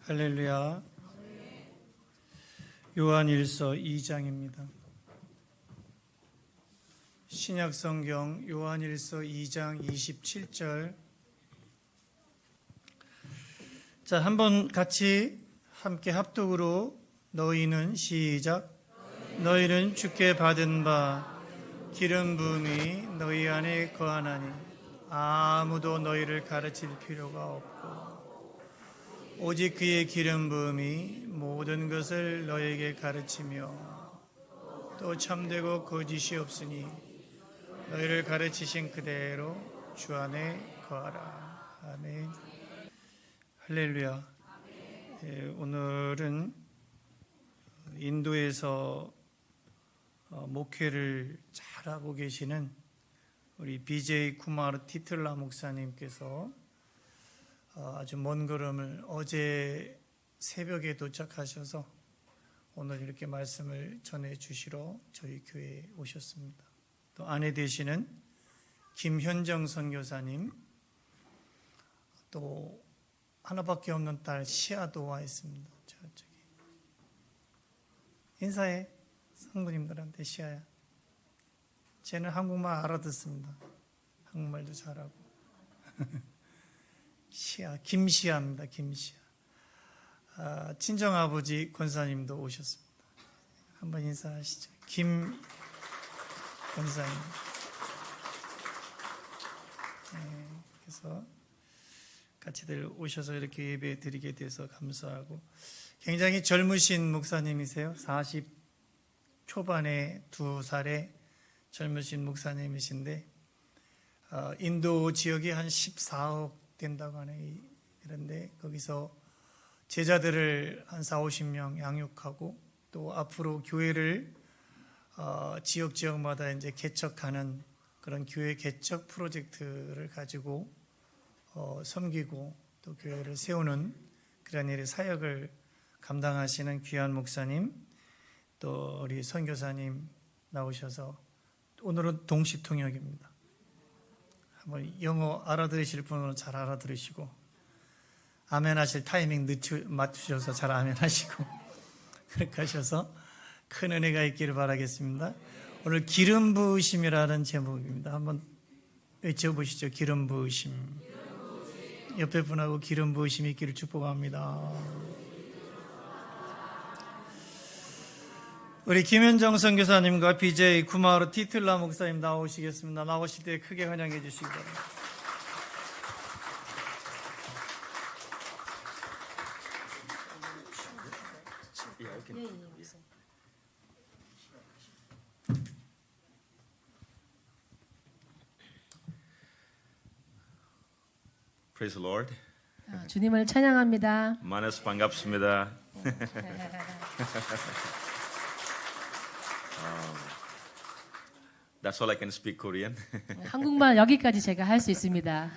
할렐루야. 요한일서 2장입니다. 신약성경 요한일서 2장 27절. 자, 한번 같이 함께 합독으로 너희는 시작. 너희는 주께 받은 바 기름 부음이 너희 안에 거하나니 아무도 너희를 가르칠 필요가 없고 오직 그의 기름 부음이 모든 것을 너에게 가르치며 또 참되고 거짓이 없으니 너희를 가르치신 그대로 주 안에 거하라. 아멘. 할렐루야. 오늘은 인도에서 목회를 잘하고 계시는 우리 BJ 쿠마르 티틀라 목사님께서 아주 먼 걸음을 어제 새벽에 도착하셔서 오늘 이렇게 말씀을 전해 주시러 저희 교회에 오셨습니다. 또 아내 되시는 김현정 선교사님, 또 하나밖에 없는 딸 시아도 와 있습니다. 저쪽에 인사해. 성도님들한테. 시아야, 쟤는 한국말 알아듣습니다. 한국말도 잘하고. 시아, 김시아입니다. 김시아. 친정아버지 권사님도 오셨습니다. 한번 인사하시죠. 김 권사님. 그래서 같이들 오셔서 이렇게 예배 드리게 돼서 감사하고, 굉장히 젊으신 목사님이세요. 40 초반에 2살의 젊으신 목사님이신데, 인도 지역이 한 14억 된다고 하네. 그런데 거기서 제자들을 한 40-50명 양육하고, 또 앞으로 교회를 지역마다 이제 개척하는 그런 교회 개척 프로젝트를 가지고 섬기고 또 교회를 세우는 그런 일의 사역을 감당하시는 귀한 목사님, 또 우리 선교사님 나오셔서 오늘은 동시통역입니다. 한번 영어 알아들으실 분은 잘 알아들으시고, 아멘 하실 타이밍 맞추셔서 잘 아멘 하시고 그렇게 하셔서 큰 은혜가 있기를 바라겠습니다. 오늘 기름 부으심이라는 제목입니다. 한번 외쳐보시죠. 기름 부으심. 옆에 분하고 기름 부으심이 있기를 축복합니다. 우리 김현정 선교사님과 BJ 쿠마르 티틀라 목사님 나오시겠습니다. 나오실 때 크게 환영해 주시기 바랍니다. Praise the Lord. 주님을 찬양합니다. 만나서 반갑습니다. That's all I can speak Korean. 한국말 여기까지 제가 할 수 있습니다.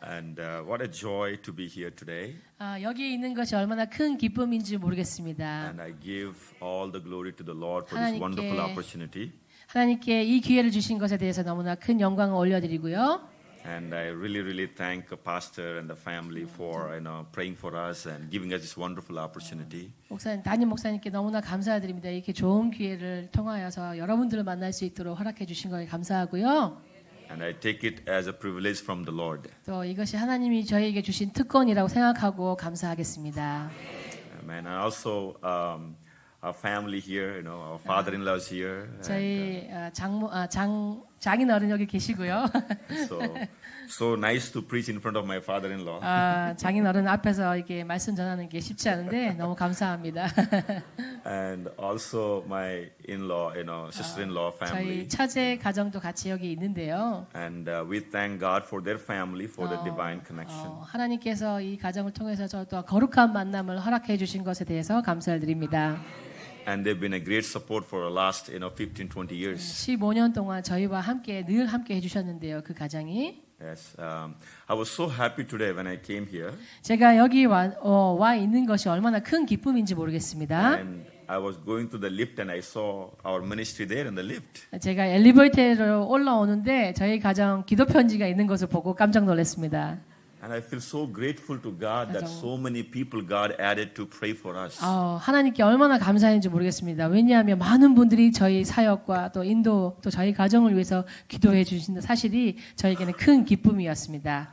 And what a joy to be here today. 여기 있는 것이 얼마나 큰 기쁨인지 모르겠습니다. And I give all the glory to the Lord for this wonderful opportunity. 하나님께 이 기회를 주신 것에 대해서 너무나 큰 영광을 올려드리고요. And I really thank the pastor and the family for praying for us and giving us this wonderful opportunity. 목사님, 담임 목사님께 너무나 감사드립니다. 이렇게 좋은 기회를 통하여서 여러분들을 만날 수 있도록 허락해 주신 것에 감사하고요. And I take it as a privilege from the Lord. 또 이것이 하나님이 저희에게 주신 특권이라고 생각하고 감사하겠습니다. Amen. And also our family here, our father-in-law is here. 저희 장인어른 여기 계시고요. So nice to preach in front of my father-in-law. 장인어른 앞에서 이렇게 말씀 전하는 게 쉽지 않은데 너무 감사합니다. And also my in-law, sister-in-law family. 저희 처제 가정도 같이 여기 있는데요. And we thank God for their family, for the divine connection. 하나님께서 이 가정을 통해서 저 또한 거룩한 만남을 허락해 주신 것에 대해서 감사를 드립니다. And they've been a great support for the last 15-20 years. 15년 동안 저희와 함께 늘 함께 해주셨는데요. 그 가정이. Yes, I was so happy today when I came here. 제가 여기 와 있는 것이 얼마나 큰 기쁨인지 모르겠습니다. And I was going to the lift and I saw our ministry there in the lift. 제가 엘리베이터로 올라오는데 저희 가정 기도 편지가 있는 것을 보고 깜짝 놀랐습니다. And I feel so grateful to God that so many people God added to pray for us. 하나님께 얼마나 감사했는지 모르겠습니다. 왜냐하면 많은 분들이 저희 사역과 또 인도 또 저희 가정을 위해서 기도해 주신 사실이 저에게는 큰 기쁨이었습니다.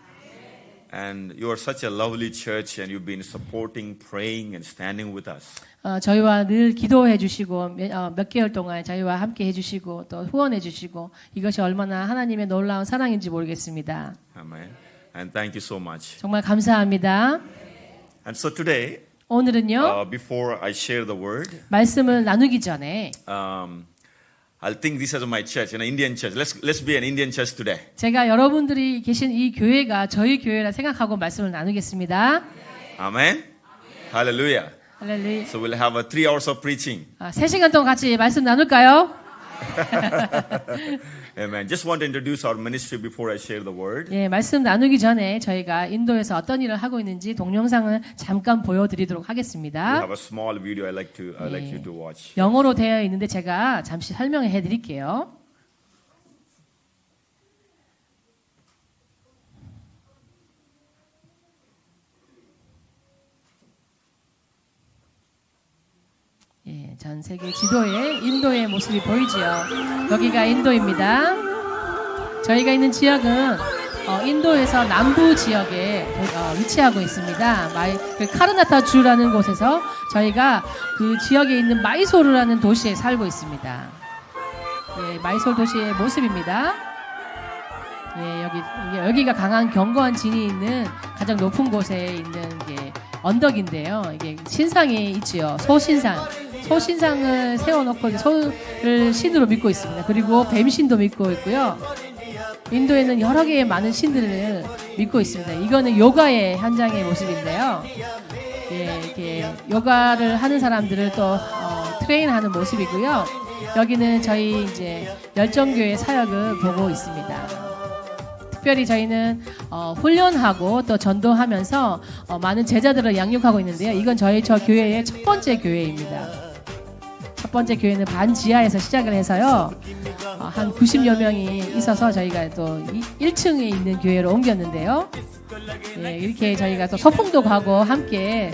And you are such a lovely church and you've been supporting, praying and standing with us. 저희와 늘 기도해 주시고 몇 개월 동안 저희와 함께 해 주시고 또 후원해 주시고 이것이 얼마나 하나님의 놀라운 사랑인지 모르겠습니다. Amen. And thank you so much. 정말 감사합니다. And so today, 오늘은요. before I share the word, 말씀을 나누기 전에 I'll think this is my church, an Indian church. Let's be an Indian church today. 제가 여러분들이 계신 이 교회가 저희 교회라 생각하고 말씀을 나누겠습니다. Amen. Hallelujah. 할렐루야. So we'll have 3 hours of preaching. 3시간 동안 같이 말씀 나눌까요? Amen. Just want to introduce our ministry before I share the word. 예, 말씀 나누기 전에 저희가 인도에서 어떤 일을 하고 있는지 동영상을 잠깐 보여드리도록 We 하겠습니다. have a small video I like you to watch. 영어로 되어 있는데 제가 잠시 설명해 드릴게요. 예, 전 세계 지도에 인도의 모습이 보이지요. 여기가 인도입니다. 저희가 있는 지역은 인도에서 남부 지역에 위치하고 있습니다. 카르나타 주라는 곳에서 저희가 그 지역에 있는 마이소르라는 도시에 살고 있습니다. 예, 마이솔 도시의 모습입니다. 예, 여기가 강한 견고한 진이 있는 가장 높은 곳에 있는 게 언덕인데요. 이게 신상이 있지요. 소신상을 세워놓고 소를 신으로 믿고 있습니다. 그리고 뱀신도 믿고 있고요. 인도에는 여러 개의 많은 신들을 믿고 있습니다. 이거는 요가의 현장의 모습인데요. 예, 이렇게 요가를 하는 사람들을 또 트레인하는 모습이고요. 여기는 저희 이제 열정교회 사역을 보고 있습니다. 특별히 저희는 훈련하고 또 전도하면서 많은 제자들을 양육하고 있는데요. 이건 저 교회의 첫 번째 교회입니다. 첫 번째 교회는 반지하에서 시작을 해서요. 한 90여 명이 있어서 저희가 또 1층에 있는 교회로 옮겼는데요. 예, 이렇게 저희가 또 소풍도 가고 함께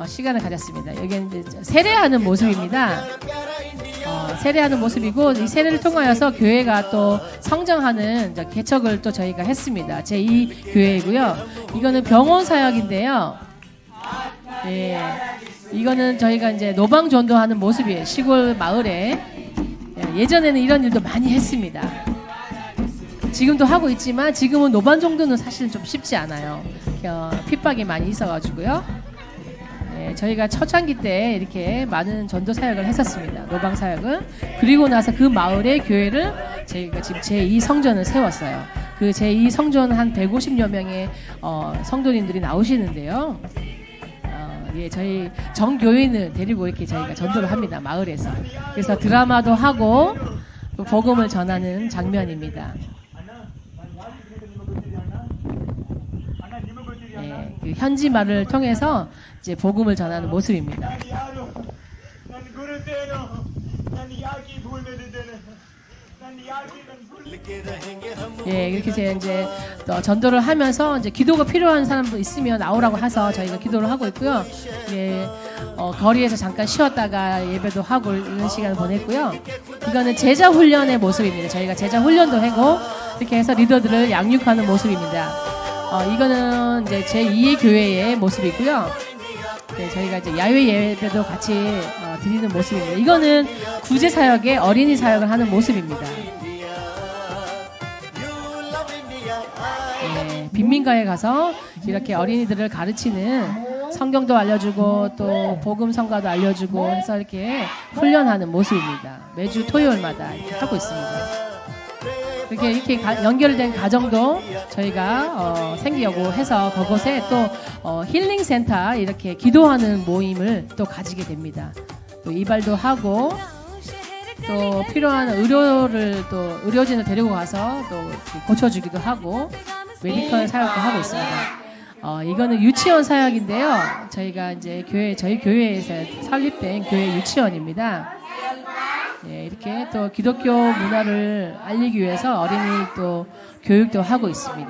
시간을 가졌습니다. 여기는 이제 세례하는 모습입니다. 세례하는 모습이고 이 세례를 통하여서 교회가 또 성장하는 개척을 또 저희가 했습니다. 제2 교회이고요. 이거는 병원 사역인데요. 예, 이거는 저희가 이제 노방 전도하는 모습이에요. 시골 마을에. 예전에는 이런 일도 많이 했습니다. 지금도 하고 있지만 지금은 노방 정도는 사실은 좀 쉽지 않아요. 핍박이 많이 있어가지고요. 네, 저희가 초창기 때 이렇게 많은 전도 사역을 했었습니다. 노방 사역을. 그리고 나서 그 마을의 교회를 저희가 지금 제2 성전을 세웠어요. 그 제2 성전 한 150여 명의 성도님들이 나오시는데요. 예, 저희 정교인을 데리고 이렇게 저희가 전도를 합니다. 마을에서. 그래서 드라마도 하고 또 복음을 전하는 장면입니다. 예, 그 현지 말을 통해서 이제 복음을 전하는 모습입니다. 예, 이렇게 이제 또 전도를 하면서 이제 기도가 필요한 사람도 있으면 나오라고 해서 저희가 기도를 하고 있고요. 예, 거리에서 잠깐 쉬었다가 예배도 하고 이런 시간을 보냈고요. 이거는 제자 훈련의 모습입니다. 저희가 제자 훈련도 하고 이렇게 해서 리더들을 양육하는 모습입니다. 이거는 이제 제2의 교회의 모습이고요. 네, 저희가 이제 야외 예배도 같이 드리는 모습입니다. 이거는 구제 사역의 어린이 사역을 하는 모습입니다. 네, 빈민가에 가서 이렇게 어린이들을 가르치는 성경도 알려주고 또 복음 성가도 알려주고 해서 이렇게 훈련하는 모습입니다. 매주 토요일마다 이렇게 하고 있습니다. 이렇게 연결된 가정도 저희가 생기려고 해서 그곳에 또 힐링 센터 이렇게 기도하는 모임을 또 가지게 됩니다. 또 이발도 하고 또 필요한 의료를 또 의료진을 데리고 가서 또 고쳐주기도 하고 메디컬 사역도 하고 있습니다. 이거는 유치원 사역인데요. 저희가 이제 저희 교회에서 설립된 교회 유치원입니다. 예, 이렇게 또 기독교 문화를 알리기 위해서 어린이 또 교육도 하고 있습니다.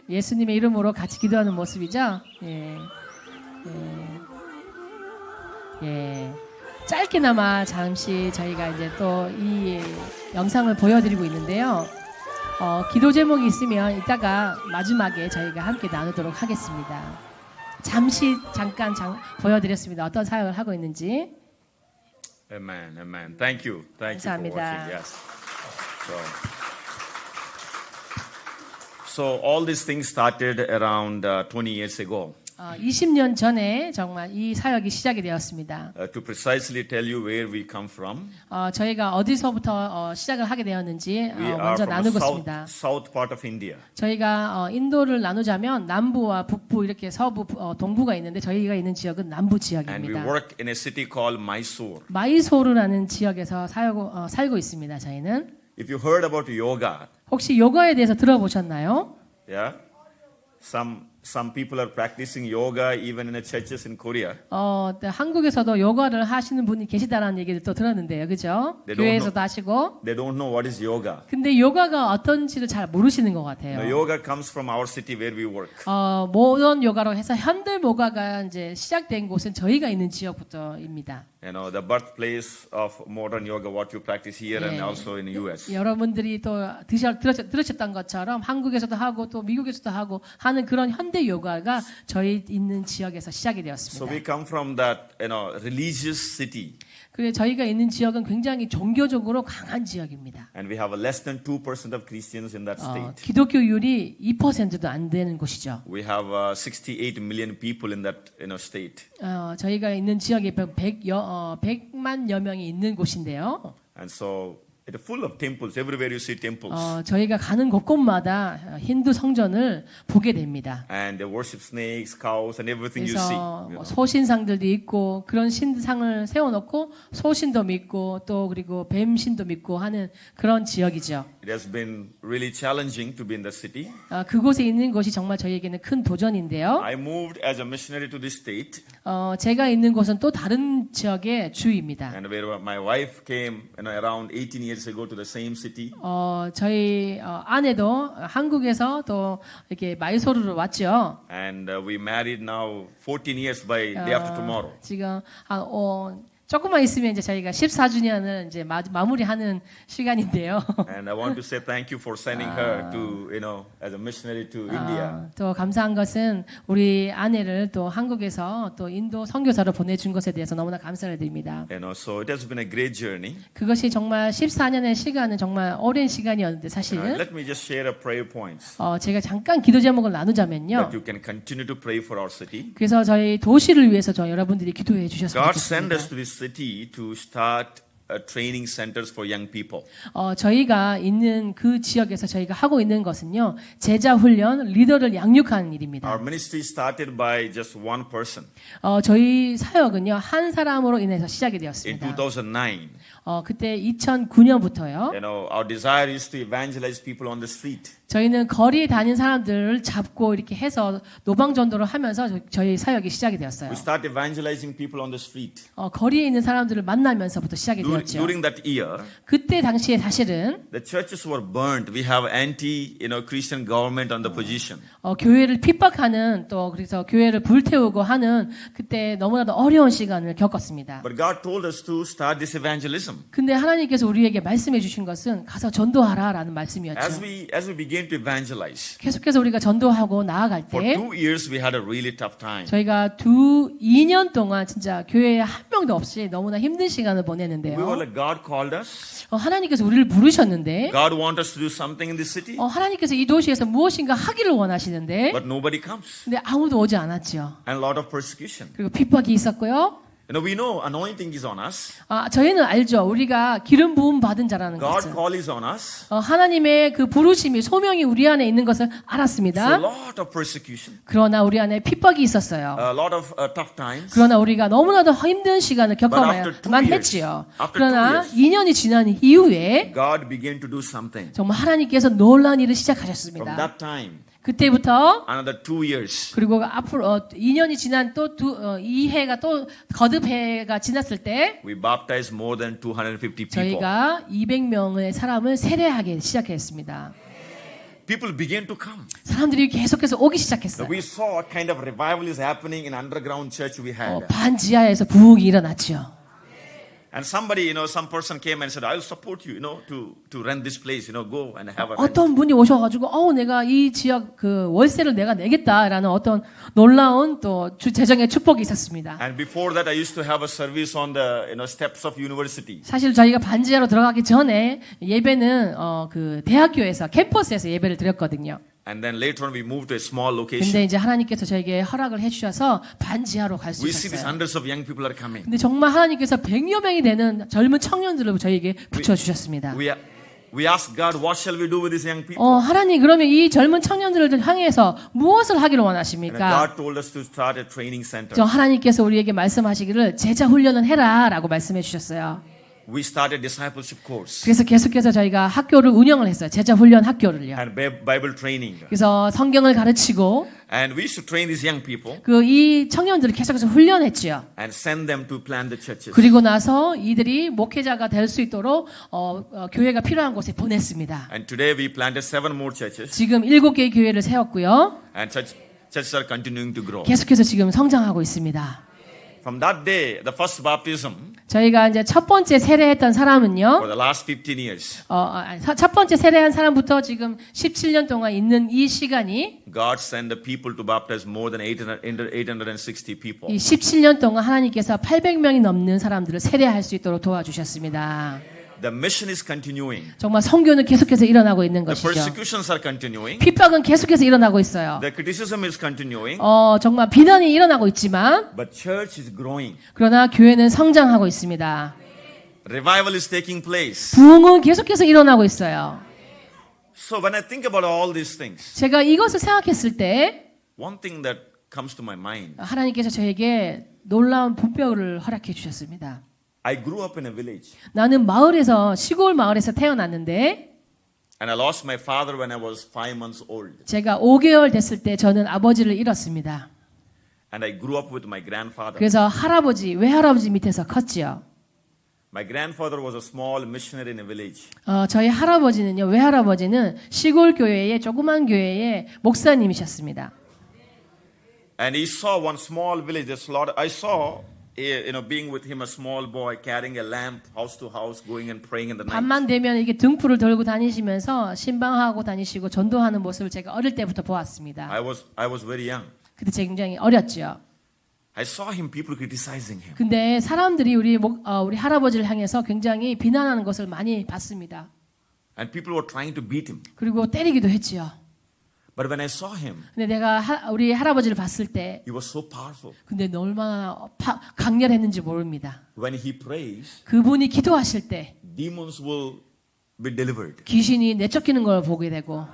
예수님의 이름으로 같이 기도하는 모습이죠. 예. 짧게나마 잠시 저희가 이제 또 이 영상을 보여드리고 있는데요. 기도 제목이 있으면 이따가 마지막에 저희가 함께 나누도록 하겠습니다. 잠깐 보여드렸습니다. 어떤 사역을 하고 있는지. Amen, amen. Thank you for 감사합니다. watching. Yes. So all these things started around 20 years ago. 20년 전에 정말 이 사역이 시작이 되었습니다. To precisely tell you where we come from, 저희가 어디서부터 시작을 하게 되었는지 we are 먼저 from 나누고 the 있습니다. south part of India. 저희가 인도를 나누자면 남부와 북부 이렇게 서부, 동부가 있는데 저희가 있는 지역은 남부 And we 지역입니다. work in a city called Mysore. 마이소르라는 지역에서 살고 있습니다. 저희는 If you heard about yoga, 혹시 요가에 대해서 들어보셨나요? yeah, some people are practicing yoga even in the churches in Korea. 한국에서도 요가를 하시는 분이 계시다라는 얘기를 또 들었는데요, 그죠? 네, 교회에서도 하시고. They don't know what is yoga. 근데 요가가 어떤지를 잘 모르시는 것 같아요. The yoga comes from our city where we work. 모던 요가로 해서 현대 요가가 이제 시작된 곳은 저희가 있는 지역부터입니다. You know, the birthplace of modern yoga, what you practice here and 예. also in the US. 여러분들이 또 들으셨던 것처럼 한국에서도 하고 또 미국에서도 하고 하는 그런 현대 요가가 저희 있는 지역에서 시작이 So 되었습니다. we come from that, religious city, 그리고 저희가 있는 지역은 굉장히 종교적으로 강한 지역입니다. and we have less than 2% of Christians in that state. 기독교율이 2%도 안 되는 곳이죠. We have 68 million people in that, state, 저희가 있는 지역에 100만여 명이 있는 곳인데요. and so it's full of temples. Everywhere you see temples, 저희가 가는 곳곳마다 힌두 성전을 보게 됩니다. and they worship snakes, cows, and everything you see. 그래서 소신상들도 있고 그런 신상을 세워놓고 소신도 믿고 또 그리고 뱀신도 믿고 하는 그런 지역이죠. It has been really challenging to be in the city. 그곳에 있는 것이 정말 저희에게는 큰 도전인데요. I moved as a missionary to this state, 제가 있는 곳은 또 다른 지역의 주입니다. and where my wife came, around 18 years ago to the same city. 저희 아내도 한국에서 또 이렇게 마이소르로 왔죠. And we married now 14 years by day after tomorrow. 지금 조금만 있으면 이제 저희가 14주년을 이제 마무리하는 시간인데요. And I want to say thank you for sending her to, as a missionary to India. 또 감사한 것은 우리 아내를 또 한국에서 또 인도 선교사로 보내준 것에 대해서 너무나 감사를 드립니다. So it has been a great journey. 그것이 정말 14년의 시간은 정말 오랜 시간이었는데 사실 Let me just share a prayer points 제가 잠깐 기도 제목을 나누자면요. that you can continue to pray for our city. 그래서 저희 도시를 위해서 저 여러분들이 기도해 주셨으면 God sent us 좋겠습니다. to this city to start training centers for young people. 저희가 있는 그 지역에서 저희가 하고 있는 것은요. 제자 훈련, 리더를 양육하는 일입니다. Our ministry started by just one person 저희 사역은요. 한 사람으로 인해서 시작이 in 되었습니다. 2009. 그때 2009년부터요. Our desire is to evangelize people on the street. 저희는 거리에 다니는 사람들을 잡고 이렇게 해서 노방전도를 하면서 저희 사역이 시작이 되었어요. We start evangelizing people on the street. 거리에 있는 사람들을 만나면서부터 시작이 되었죠. During that year, 그때 당시에 사실은 the churches were burned. We have Christian government on the position. 교회를 핍박하는 또 그래서 교회를 불태우고 하는 그때 너무나도 어려운 시간을 겪었습니다. But God told us to start this evangelism. 근데 하나님께서 우리에게 말씀해 주신 것은 가서 전도하라라는 말씀이었죠. As we began to evangelize, 계속해서 우리가 전도하고 나아갈 for 때 2 years we had a really tough time. 저희가 2년 동안 진짜 교회에 한 명도 없이 너무나 힘든 시간을 We were 보냈는데요. like, God called us. 하나님께서 우리를 부르셨는데 God wants us to do something in this city, 하나님께서 이 도시에서 무엇인가 하기를 원하시는데 but nobody comes. 근데 아무도 오지 않았죠. And a lot of persecution. 그리고 핍박이 있었고요. We know anointing is on us. 저희는 알죠. 우리가 기름 부음 받은 자라는 God 것을. call is on us. 하나님의 그 부르심이 소명이 우리 안에 있는 것을 So a 알았습니다. lot of persecution, 그러나 우리 안에 핍박이 있었어요. a lot of tough times. 그러나 우리가 너무나도 힘든 시간을 after 겪어야만 2 years, 했지요. after 그러나 2 years, 2년이 지난 이후에 God began to do something. 정말 하나님께서 놀라운 일을 From 시작하셨습니다. that time, 그때부터 another 2 years. 그리고 앞으로 2년이 지난 또 2해가 또 거듭 해가 지났을 때 We baptized more than 250 people. 저희가 200명의 사람을 세례하기 시작했습니다. People began to come. 사람들이 계속해서 오기 시작했어요. We saw a kind of revival is happening in underground church we had. 반지하에서 부흥이 일어났죠. And somebody, some person came and said, I'll support you, to rent this place, go and have a rent. 어떤 분이 오셔가지고 내가 이 지역 그 월세를 내가 내겠다라는 어떤 놀라운 또 재정의 축복이 있었습니다. And before that, I used to have a service on the, steps of university. 사실 저희가 반지하로 들어가기 전에 예배는 그 대학교에서 캠퍼스에서 예배를 드렸거든요. And then later on, we moved to a small location. 근데 이제 하나님께서 저에게 허락을 해주셔서 반지하로 갈 수 We see these 있었어요. hundreds of young people are coming. 근데 정말 하나님께서 100여 명이 되는 젊은 청년들을 저에게 붙여주셨습니다. We asked God, what shall we do with these young people? 하나님 그러면 이 젊은 청년들을 향해서 무엇을 하기를 And 원하십니까? God told us to start a training center. 하나님께서 우리에게 말씀하시기를 제자 훈련을 해라라고 말씀해 주셨어요. We started discipleship course 그래서 계속해서 저희가 학교를 운영을 했어요. 제자 훈련 학교를요. and Bible training. 그래서 성경을 가르치고 And we used to train these young people 이 청년들을 계속해서 훈련했지요. and send them to plant the churches. 그리고 나서 이들이 목회자가 될 수 있도록 교회가 필요한 곳에 보냈습니다. And today we planted 7 more churches. 지금 7개의 교회를 세웠고요. And churches are continuing to grow. 계속해서 지금 성장하고 있습니다. From that day, the first baptism 저희가 이제 첫 번째 세례했던 for 사람은요. the last 15 years, 첫 번째 세례한 사람부터 지금 17년 동안 있는 이 시간이 God sent the people to baptize more than 860 people. 이 17년 동안 하나님께서 800명이 넘는 사람들을 세례할 수 있도록 도와주셨습니다. The mission is continuing. 정말 선교는 계속해서 일어나고 있는 The 것이죠. persecutions are continuing. 핍박은 계속해서 일어나고 있어요. The criticism is continuing. 정말 비난이 일어나고 있지만 But church is growing. 그러나 교회는 성장하고 있습니다. Revival is taking place. 부흥은 계속해서 일어나고 있어요. So when I think about all these things, 제가 이것을 생각했을 때 one thing that comes to my mind, 하나님께서 저에게 놀라운 분별을 허락해 주셨습니다. I grew up in a village. 나는 시골 마을에서 태어났는데 And I lost my father when I was 5 months old. 제가 5개월 됐을 때 저는 아버지를 잃었습니다. And I grew up with my grandfather. 그래서 외할아버지 밑에서 컸지요. My grandfather was a small missionary in a village. 저희 외할아버지는 시골 교회의 조그만 교회의 목사님이셨습니다. And he saw one small village. I saw, being with him, a small boy carrying a lamp, house to house, going and praying in the night. 밤만 되면 이렇게 등불을 들고 다니시면서 신방하고 다니시고 전도하는 모습을 제가 어릴 때부터 보았습니다. I was very young. 그때 제가 굉장히 어렸죠. I saw people criticizing him. 근데 사람들이 우리 할아버지를 향해서 굉장히 비난하는 것을 많이 봤습니다. And people were trying to beat him. 그리고 때리기도 했지요. But when I saw him, 근데 내가 우리 할아버지를 봤을 때 he was so powerful. 근데 얼마나 강렬했는지 모릅니다. When he prays, 그분이 기도하실 때 demons will be delivered. 귀신이 내쫓기는 걸 보게 되고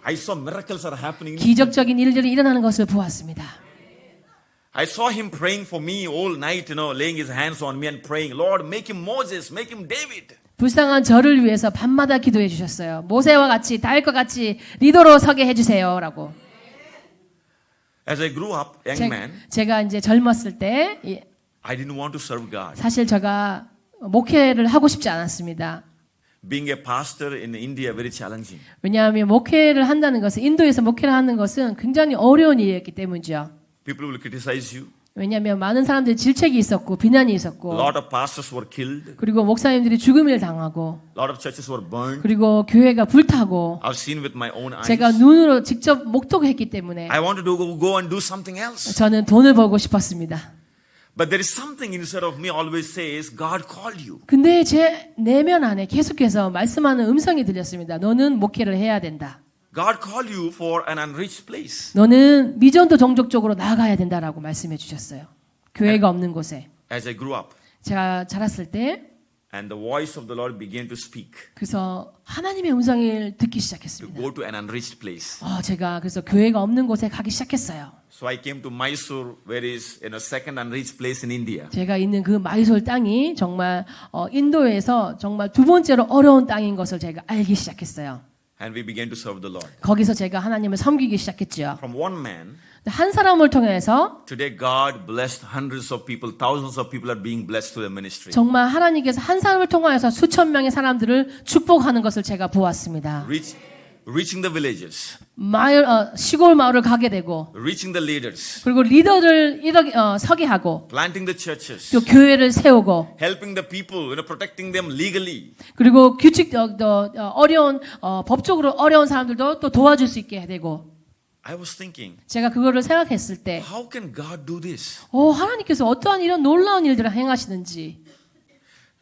I saw miracles are happening. 기적적인 일들이 일어나는 것을 보았습니다. I saw him praying for me all night, laying his hands on me and praying, Lord, make him Moses, make him David. 불쌍한 저를 위해서 밤마다 기도해 주셨어요. 모세와 같이 다윗과 같이 리더로 서게 해주세요라고. As I grew up, young man, 제가 이제 젊었을 때 I didn't want to serve God. 사실 제가 목회를 하고 싶지 않았습니다. Being a pastor in India very challenging. 왜냐하면 목회를 한다는 것은 인도에서 목회를 하는 것은 굉장히 어려운 일이었기 때문이죠. People will criticize you. 왜냐하면 많은 사람들이 질책이 있었고 비난이 있었고 A lot of pastors were killed. 그리고 목사님들이 죽음을 당하고 A lot of churches were burned. 그리고 교회가 불타고 I've seen with my own eyes. 제가 눈으로 직접 목도했기 때문에 I wanted to go and do something else. 저는 돈을 벌고 싶었습니다. But there is something inside of me always says, God called you. 근데 제 내면 안에 계속해서 말씀하는 음성이 들렸습니다. 너는 목회를 해야 된다. God called you for an unreached place. 너는 미전도 종족 쪽으로 나가야 된다라고 말씀해 주셨어요. 교회가 없는 곳에. As I grew up, 제가 자랐을 때 and the voice of the Lord began to speak, 그래서 하나님의 음성을 듣기 to 시작했습니다. go to an unreached place. 제가 그래서 교회가 없는 곳에 가기 시작했어요. So I came to Mysore, where is second unreached place in India. 제가 있는 그 마이솔 땅이 정말 인도에서 정말 두 번째로 어려운 땅인 것을 제가 알기 시작했어요. And we began to serve the Lord. 거기서 제가 하나님을 섬기기 시작했죠. From one man, 한 사람을 통해서 today God blessed hundreds of people, thousands of people are being blessed through the ministry. 정말 하나님께서 한 사람을 통하여서 수천 명의 사람들을 축복하는 것을 제가 보았습니다. Reaching the villages, 시골 마을을 가게 되고 reaching the leaders, 그리고 리더를 서게 하고 planting the churches, 또 교회를 세우고 helping the people, protecting them legally. 그리고 어려운 법적으로 어려운 사람들도 또 도와줄 수 있게 되고 I was thinking, 제가 그거를 생각했을 때 how can God do this? 하나님께서 어떠한 이런 놀라운 일들을 행하시는지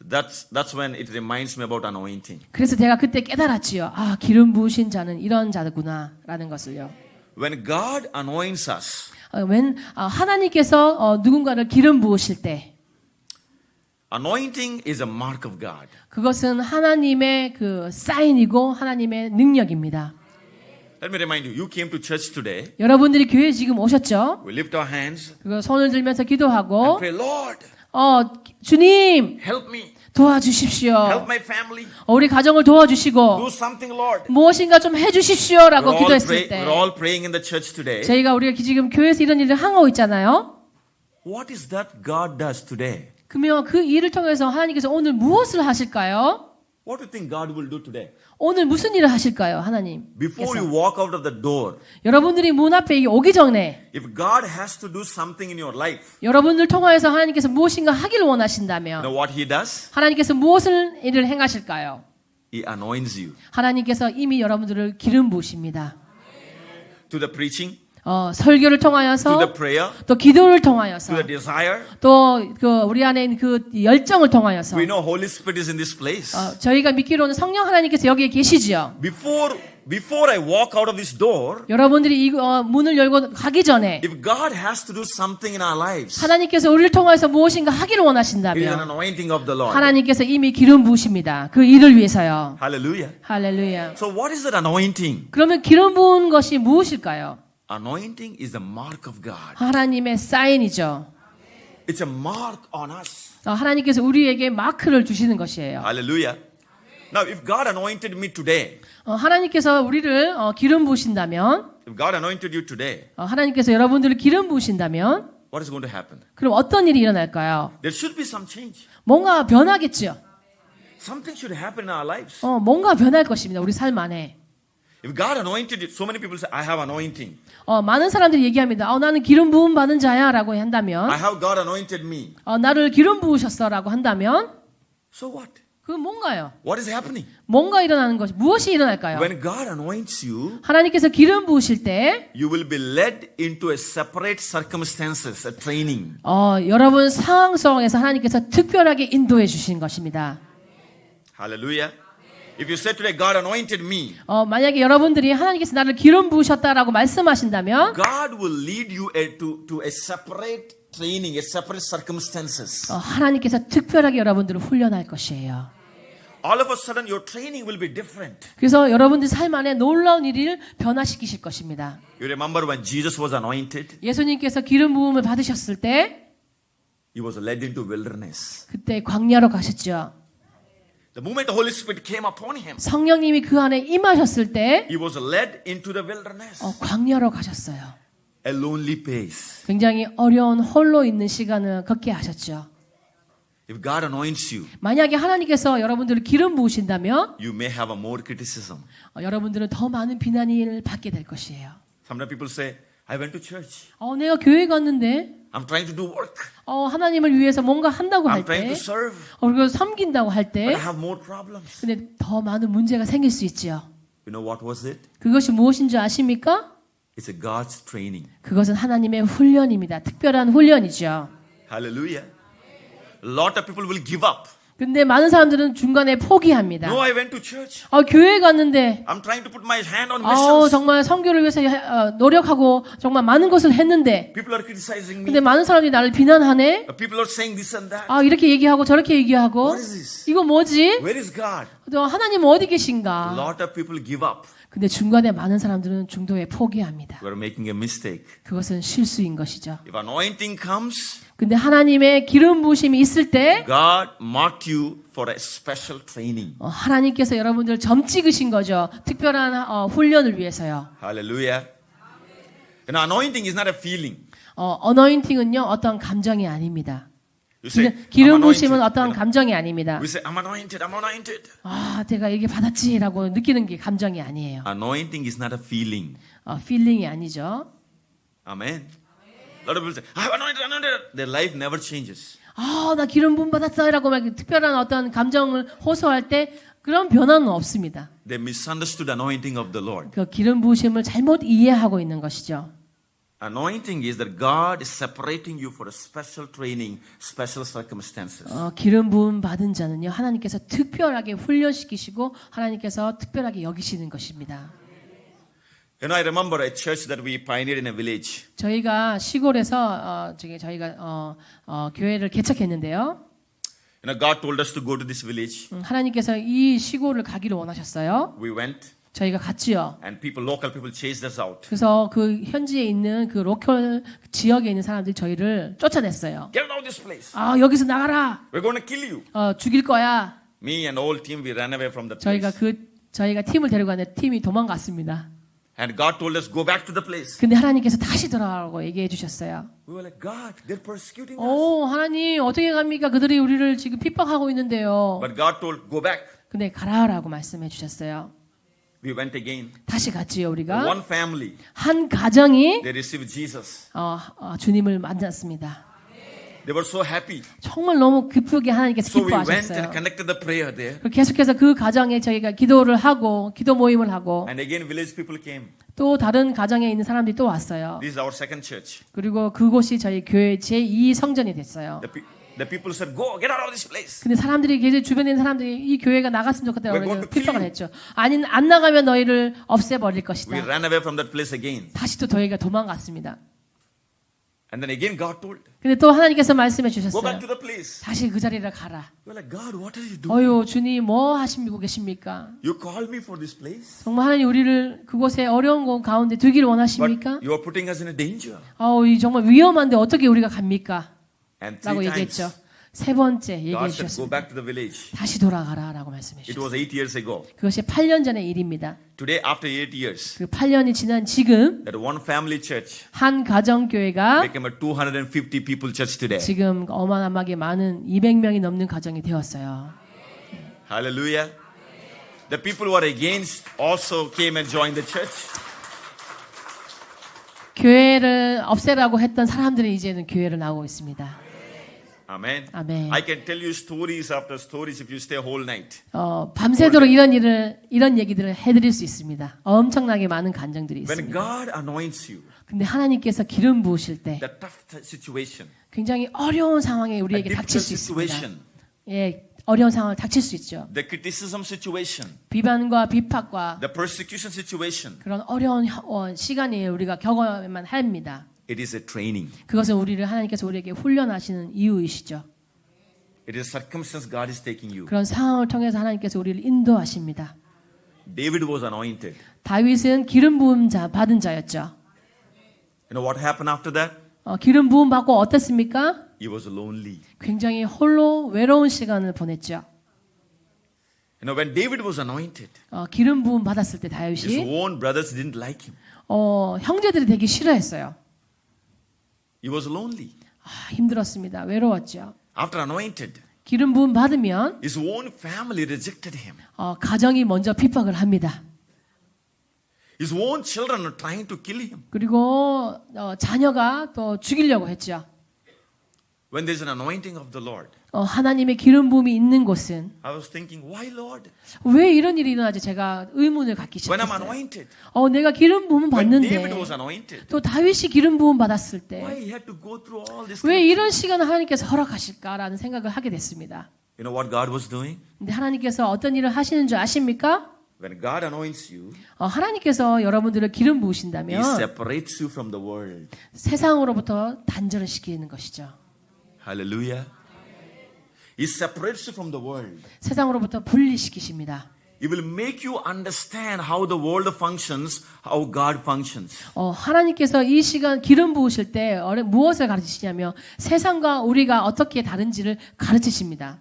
That's when it reminds me about anointing. 그래서 제가 그때 깨달았지요. 기름 부으신 자는 이런 자구나라는 것을요. When God anoints us, 하나님께서 누군가를 기름 부으실 때 anointing is a mark of God. 그것은 하나님의 그 사인이고 하나님의 능력입니다. Let me remind you, you came to church today. 여러분들이 교회에 지금 오셨죠? We lift our hands 그리고 손을 들면서 and 기도하고 pray, Lord, 주님 help me, 도와주십시오. help my family, 우리 가정을 도와주시고 do something, Lord. 무엇인가 좀 해주십시오라고 기도했을 때 We're all praying in the church today. 우리가 지금 교회에서 이런 일을 하고 있잖아요. What is that God does today? 그러면 그 일을 통해서 하나님께서 오늘 무엇을 하실까요? What do you think God will do today? 오늘 무슨 일을 하실까요, 하나님? Before you walk out of the door, 여러분들이 문 앞에 오기 전에 if God has to do something in your life, 여러분들 통하여서 하나님께서 무엇인가 하기를 you 원하신다면 know what He does? 하나님께서 무엇을 일을 행하실까요? He anoints you. 하나님께서 이미 여러분들을 기름 부으십니다. To the preaching, 설교를 to 통하여서 the prayer, 또 기도를 to 통하여서 the desire. 또 우리 안에 있는 그 열정을 통하여서 We know Holy Spirit is in this place. 저희가 믿기로는 성령 하나님께서 여기에 계시지요. Before I walk out of this door, 여러분들이 이 문을 열고 가기 전에 if God has to do something in our lives, 하나님께서 우리를 통하여서 무엇인가 하기를 it is an 원하신다면 anointing of the Lord. 하나님께서 이미 기름 부으십니다. 그 일을 위해서요. Hallelujah. 할렐루야. So what is that anointing? 그러면 기름 부은 것이 무엇일까요? Anointing is the mark of God. 하나님의 사인이죠. It's a mark on us. 하나님께서 우리에게 마크를 주시는 것이에요. Hallelujah. Now, if God anointed me today, 하나님께서 우리를 기름 부으신다면, if God anointed you today, 하나님께서 여러분들을 기름 부으신다면, what is going to happen? 그럼 어떤 일이 일어날까요? There should be some change. 뭔가 변하겠죠. Something should happen in our lives. 뭔가 변할 것입니다. 우리 삶 안에. If God anointed you, so many people say, I have anointing. 많은 사람들이 얘기합니다. 나는 기름 부음 받은 자야라고 한다면, I have God anointed me. 나를 기름 부으셨어라고 한다면, So what? 그건 뭔가요? What is happening? 뭔가 일어나는 것이 무엇이 일어날까요? When God anoints you, 하나님께서 기름 부으실 때 you will be led into a separate circumstances, a training. 여러분 상황 속에서 하나님께서 특별하게 인도해 주신 것입니다. Hallelujah. If you say today, God anointed me, 만약에 여러분들이 하나님께서 나를 기름 부으셨다라고 말씀하신다면 God will lead you to a separate training, a separate circumstances. 하나님께서 특별하게 여러분들을 훈련할 것이에요. All of a sudden, your training will be different. 그래서 여러분들 삶 안에 놀라운 일을 변화시키실 것입니다. You remember when Jesus was anointed, 예수님께서 기름 부음을 받으셨을 때 he was led into wilderness. 그때 광야로 가셨죠. The moment the Holy Spirit came upon him, 성령님이 그 안에 임하셨을 때 he was led into the wilderness. 광야로 가셨어요. A lonely place. 굉장히 어려운 홀로 있는 시간을 걷게 하셨죠. If God anoints you, 만약에 하나님께서 여러분들을 기름 부으신다면 you may have a more criticism. 여러분들은 더 많은 비난을 받게 될 것이에요. Sometimes people say, I went to church. 내가 교회 갔는데 I'm trying to do work. 하나님을 위해서 뭔가 한다고 할 I'm trying 때 to serve. 그리고 섬긴다고 할 But I 때 have more problems. 근데 더 많은 문제가 생길 수 있지요. You know what was it? 그것이 무엇인 줄 아십니까? It's a God's training. 그것은 하나님의 훈련입니다. 특별한 훈련이죠. Hallelujah. A lot of people will give up. 근데 많은 사람들은 중간에 포기합니다. No, I went to church. 교회 갔는데 I'm trying to put my hand on missions. 정말 선교를 위해서 노력하고 정말 많은 것을 했는데 People are criticizing me. 근데 많은 사람들이 나를 비난하네. People are saying this and that. 이렇게 얘기하고 저렇게 얘기하고 What is this? 이거 뭐지? Where is God? 하나님은 어디 A 계신가? lot of people give up. 근데 중간에 많은 사람들은 중도에 포기합니다. We are making a mistake. 그것은 실수인 것이죠. If anointing comes, 근데 하나님의 기름 부으심이 있을 때 God marked you for a special training. 하나님께서 여러분들 점 찍으신 거죠. 특별한 훈련을 위해서요. Hallelujah. Anointing is not a feeling. 어너인팅은요 어떤 감정이 아닙니다. You say, 기름 I'm 부심은 anointed. 어떤 감정이 아닙니다. We say, I'm anointed, I'm anointed. 아, 내가 이게 받았지라고 느끼는 게 감정이 아니에요. Anointing is not a feeling. 필링이 아니죠. Amen. A lot of people say, I'm anointed, anointed. Their life never changes. 나 기름 부음 받았어라고 막 특별한 어떤 감정을 호소할 때 그런 변화는 없습니다. They misunderstood anointing of the Lord. 그 기름 부으심을 잘못 이해하고 있는 것이죠. Anointing is that God is separating you for a special training, special circumstances. 기름 부음 받은 자는요 하나님께서 특별하게 훈련시키시고 하나님께서 특별하게 여기시는 것입니다. I remember a church that we pioneered in a village. 저희가 시골에서 저희가 교회를 개척했는데요. God told us to go to this village. 하나님께서 이 시골을 가기를 원하셨어요. We went, 저희가 갔지요. and local people chased us out. 그래서 그 현지에 있는 그 로컬 지역에 있는 사람들이 저희를 쫓아냈어요. Get out of this place. 여기서 나가라. We're going to kill you. 죽일 거야. Me and all team, we ran away from that place. 저희가 팀을 데리고 갔는데 팀이 도망갔습니다. And God told us go back to the place. 근데 하나님께서 다시 돌아가라고 얘기해 주셨어요. We were like, God, they're persecuting us. 하나님 어떻게 갑니까? 그들이 우리를 지금 핍박하고 있는데요. But God told, go back. 근데 가라라고 말씀해 주셨어요. We went again. 다시 갔지요 우리가. One family, 한 가정이 they received Jesus. 주님을 만났습니다. They were so happy. 정말 너무 기쁘게 하나님께서 So we went 기뻐하셨어요. and connected the prayer there. 계속해서 그 가정에 저희가 기도를 하고 기도 모임을 하고 And again, village people came. 또 다른 가정에 있는 사람들이 또 왔어요. This is our second church. 그리고 그곳이 저희 교회 제2 성전이 됐어요. The people said, go, get out of this place. 근데 사람들이 주변에 있는 사람들이 이 교회가 나갔으면 좋겠다고 We're going to kill 핍박을 you. 했죠. 안 나가면 너희를 없애버릴 것이다. We ran away from that place again. 다시 또 저희가 도망갔습니다. And then again, God told, 근데 또 하나님께서 말씀해 go 주셨어요. back to the place. 다시 그 자리를 가라. We're like, God, what are you doing? 어휴 주님 뭐 하시고 계십니까? You called me for this place. 정말 하나님 우리를 그곳에 어려운 곳 가운데 두기를 원하십니까? But you are putting us in a danger. 이 정말 위험한데 어떻게 우리가 갑니까? And 라고 three 얘기했죠. times, 세 번째 얘기해 God said, go 주셨습니다. back to the village. 다시 돌아가라라고 말씀해 It 주셨어요. was 8 years ago. 그것이 8년 전의 일입니다. Today, after 8 years, 그 8년이 지난 지금 that one family church 한 가정교회가 became a 250 people church today. 지금 어마어마하게 많은 200명이 넘는 가정이 되었어요. Hallelujah. The people who are against also came and joined the church. 교회를 없애라고 했던 사람들이 이제는 교회를 나오고 있습니다. Amen. 아멘. I can tell you stories after stories if you stay whole night. 밤새도록 이런 얘기들을 해드릴 수 있습니다. 엄청나게 많은 간증들이 When 있습니다. God anoints you, 근데 하나님께서 기름 부으실 때 the tough situation, 굉장히 어려운 상황에 a 우리에게 닥칠 difficult 수 있습니다. situation, 예, 어려운 상황을 닥칠 수 있죠. the criticism situation, 비판과 비팍과 the persecution situation, 그런 어려운 시간이 우리가 겪어야만 합니다. it is a training. 그것은 하나님께서 우리에게 훈련하시는 이유이시죠. It is circumstance God is taking you. 그런 상황을 통해서 하나님께서 우리를 인도하십니다. David was anointed. 다윗은 기름 부음 받은 자였죠. You know what happened after that? 기름 부음 받고 어땠습니까? He was lonely. 굉장히 홀로 외로운 시간을 보냈죠. You know, when David was anointed, 기름 부음 받았을 때 his 다윗이 own brothers didn't like him. 형제들이 되게 싫어했어요. He was lonely. 힘들었습니다. 외로웠죠. After anointed, 기름 부음 받으면 his own family rejected him. 가정이 먼저 핍박을 합니다. His own children are trying to kill him. 그리고 자녀가 또 죽이려고 했죠. When there's an anointing of the Lord, 하나님의 기름 부음이 있는 곳은 I was thinking, why Lord? 왜 이런 일이 일어나지? 제가 의문을 갖기 When I'm 시작했어요. anointed, 내가 기름 부음 when David 받는데 was anointed, 또 다윗이 기름 부음 받았을 why 때 he had to go through all this? 왜 이런 시간을 하나님께서 허락하실까라는 생각을 하게 됐습니다. You know what God was doing? 근데 하나님께서 어떤 일을 하시는 줄 아십니까? When God anoints you, 하나님께서 여러분들을 기름 He 부으신다면 separates you from the world. 세상으로부터 단절을 시키는 것이죠. Hallelujah. He separates you from the world. 세상으로부터 분리시키십니다. He will make you understand how the world functions, how God functions. 하나님께서 이 시간 기름 부으실 때 무엇을 가르치시냐면 세상과 우리가 어떻게 다른지를 가르치십니다.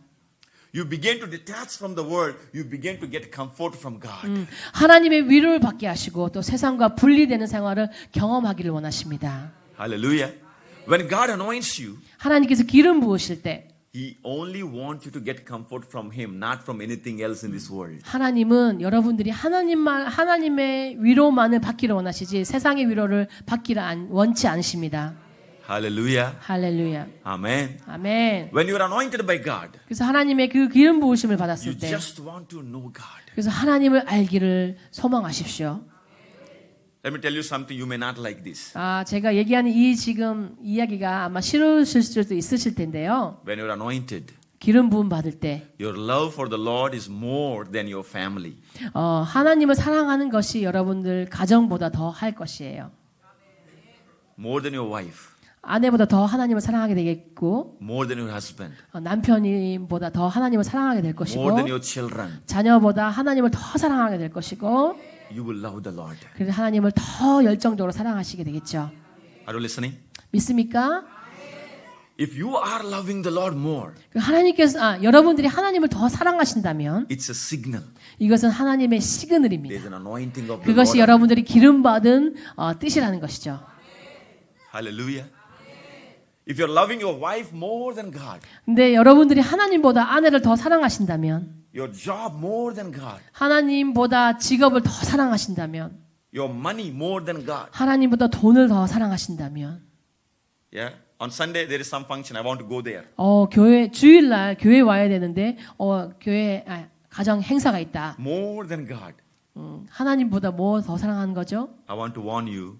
You begin to detach from the world. You begin to get comfort from God. 하나님의 위로를 받게 하시고 또 세상과 분리되는 생활을 경험하기를 원하십니다. Hallelujah. When God anoints you, 하나님께서 기름 부으실 때 He only wants you to get comfort from Him, not from anything else in this world. 하나님은 여러분들이 하나님의 위로만을 받기를 원하시지 세상의 위로를 받기를 원치 않으십니다. Hallelujah. 할렐루야. Amen. 아멘. When you are anointed by God, 그래서 하나님의 그 기름 부으심을 you 받았을 때 just want to know God. 그래서 하나님을 알기를 소망하십시오. Let me tell you something you may not like this. 제가 얘기하는 이 지금 이야기가 아마 싫으실 수도 있으실 텐데요. When you are anointed, 기름 부음 받을 때 your love for the Lord is more than your family. 하나님을 사랑하는 것이 여러분들 가정보다 더 할 것이에요. More than your wife. 아내보다 더 하나님을 사랑하게 되겠고 More than your husband. 남편보다 더 하나님을 사랑하게 될 것이고 More than your children. 자녀보다 하나님을 더 사랑하게 될 것이고 You will love the Lord. 그래서 하나님을 더 열정적으로 사랑하시게 되겠죠. Are you listening? 믿습니까? If you are loving the Lord more, 하나님께서 여러분들이 하나님을 더 사랑하신다면 it's a signal. 이것은 하나님의 시그널입니다. There's an anointing of the 그것이 Lord. 여러분들이 기름 받은 뜻이라는 것이죠. Hallelujah. If you're loving your wife more than God, 근데 여러분들이 하나님보다 아내를 더 사랑하신다면 your job more than God, 하나님보다 직업을 더 사랑하신다면 your money more than God. 하나님보다 돈을 더 사랑하신다면 Yeah. On Sunday there is some function. I want to go there. 교회 주일날 교회 와야 되는데 교회 가정 행사가 있다. More than God. 하나님보다 뭐 더 사랑하는 거죠? I want to warn you.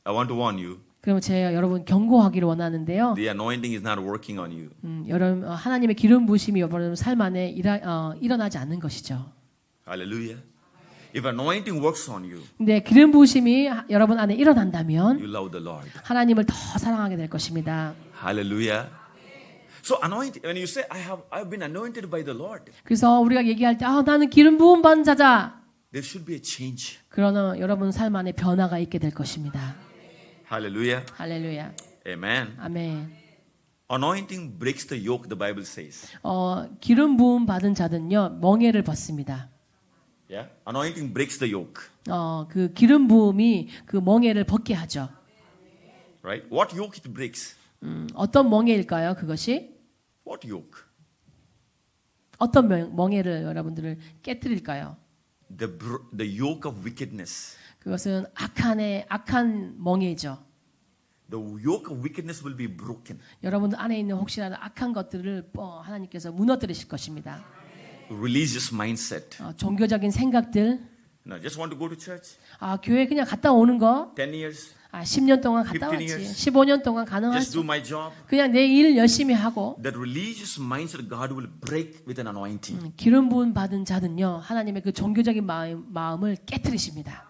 I want to warn you. 그럼 제가 여러분 경고하기를 원하는데요. The anointing is not working on you. 여러분 하나님의 기름 부으심이 여러분 삶 안에 일어나지 않는 것이죠. Hallelujah. If anointing works on you, 근데 기름 부으심이 여러분 안에 일어난다면 you love the Lord. 하나님을 더 사랑하게 될 것입니다. Hallelujah. So anointing, when you say I've been anointed by the Lord, 그래서 우리가 얘기할 때 나는 기름 부음 받은 자자. there should be a change. 그러나 여러분 삶 안에 변화가 있게 될 것입니다. Hallelujah. 할렐루야. Amen. 아멘. Anointing breaks the yoke, the Bible says. 기름 부음 받은 자는요 멍에를 벗습니다. Yeah. Anointing breaks the yoke. 그 기름 부음이 그 멍에를 벗게 하죠. Right? What yoke it breaks? 어떤 멍에일까요? 그것이 What yoke? 어떤 멍에를 여러분들을 깨뜨릴까요? The yoke of wickedness. 그것은 악한 멍에죠. The yoke of wickedness will be broken. 여러분들 안에 있는 혹시라도 악한 것들을 하나님께서 무너뜨리실 것입니다. Religious mindset. 종교적인 생각들. No, just want to go to church. 교회 그냥 갔다 오는 거. 10 years. 10년 동안 갔다 15 왔지. years. 15년 동안 Just 가능하지. do my job. 그냥 내 일 열심히 하고. That religious mindset God will break with an anointing. 기름 부음 받은 자는요. 하나님의 그 종교적인 마음을 깨뜨리십니다.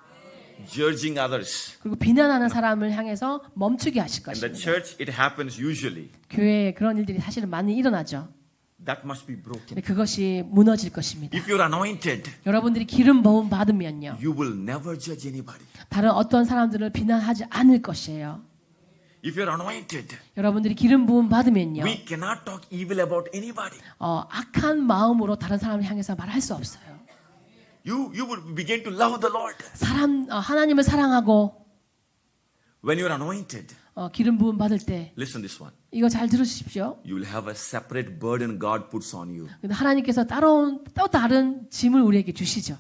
Judging others. 그리고 비난하는 사람을 향해서 멈추게 하실 In the 것입니다. church it happens usually. 교회에 그런 일들이 사실은 많이 일어나죠. That must be broken. 근데 그것이 무너질 것입니다. If you're anointed, 여러분들이 기름 부음 받으면요. you will never judge anybody. 다른 어떤 사람들을 비난하지 않을 것이에요. If you're anointed, 여러분들이 기름 부음 받으면요. we cannot talk evil about anybody. 악한 마음으로 다른 사람을 향해서 말할 수 없어요. You will begin to love the Lord. 하나님을 사랑하고 When you're anointed, 기름 부음 받을 때 listen this one. 이거 잘 들으십시오. You will have a separate burden God puts on you. 근데 하나님께서 또 다른 짐을 우리에게 주시죠.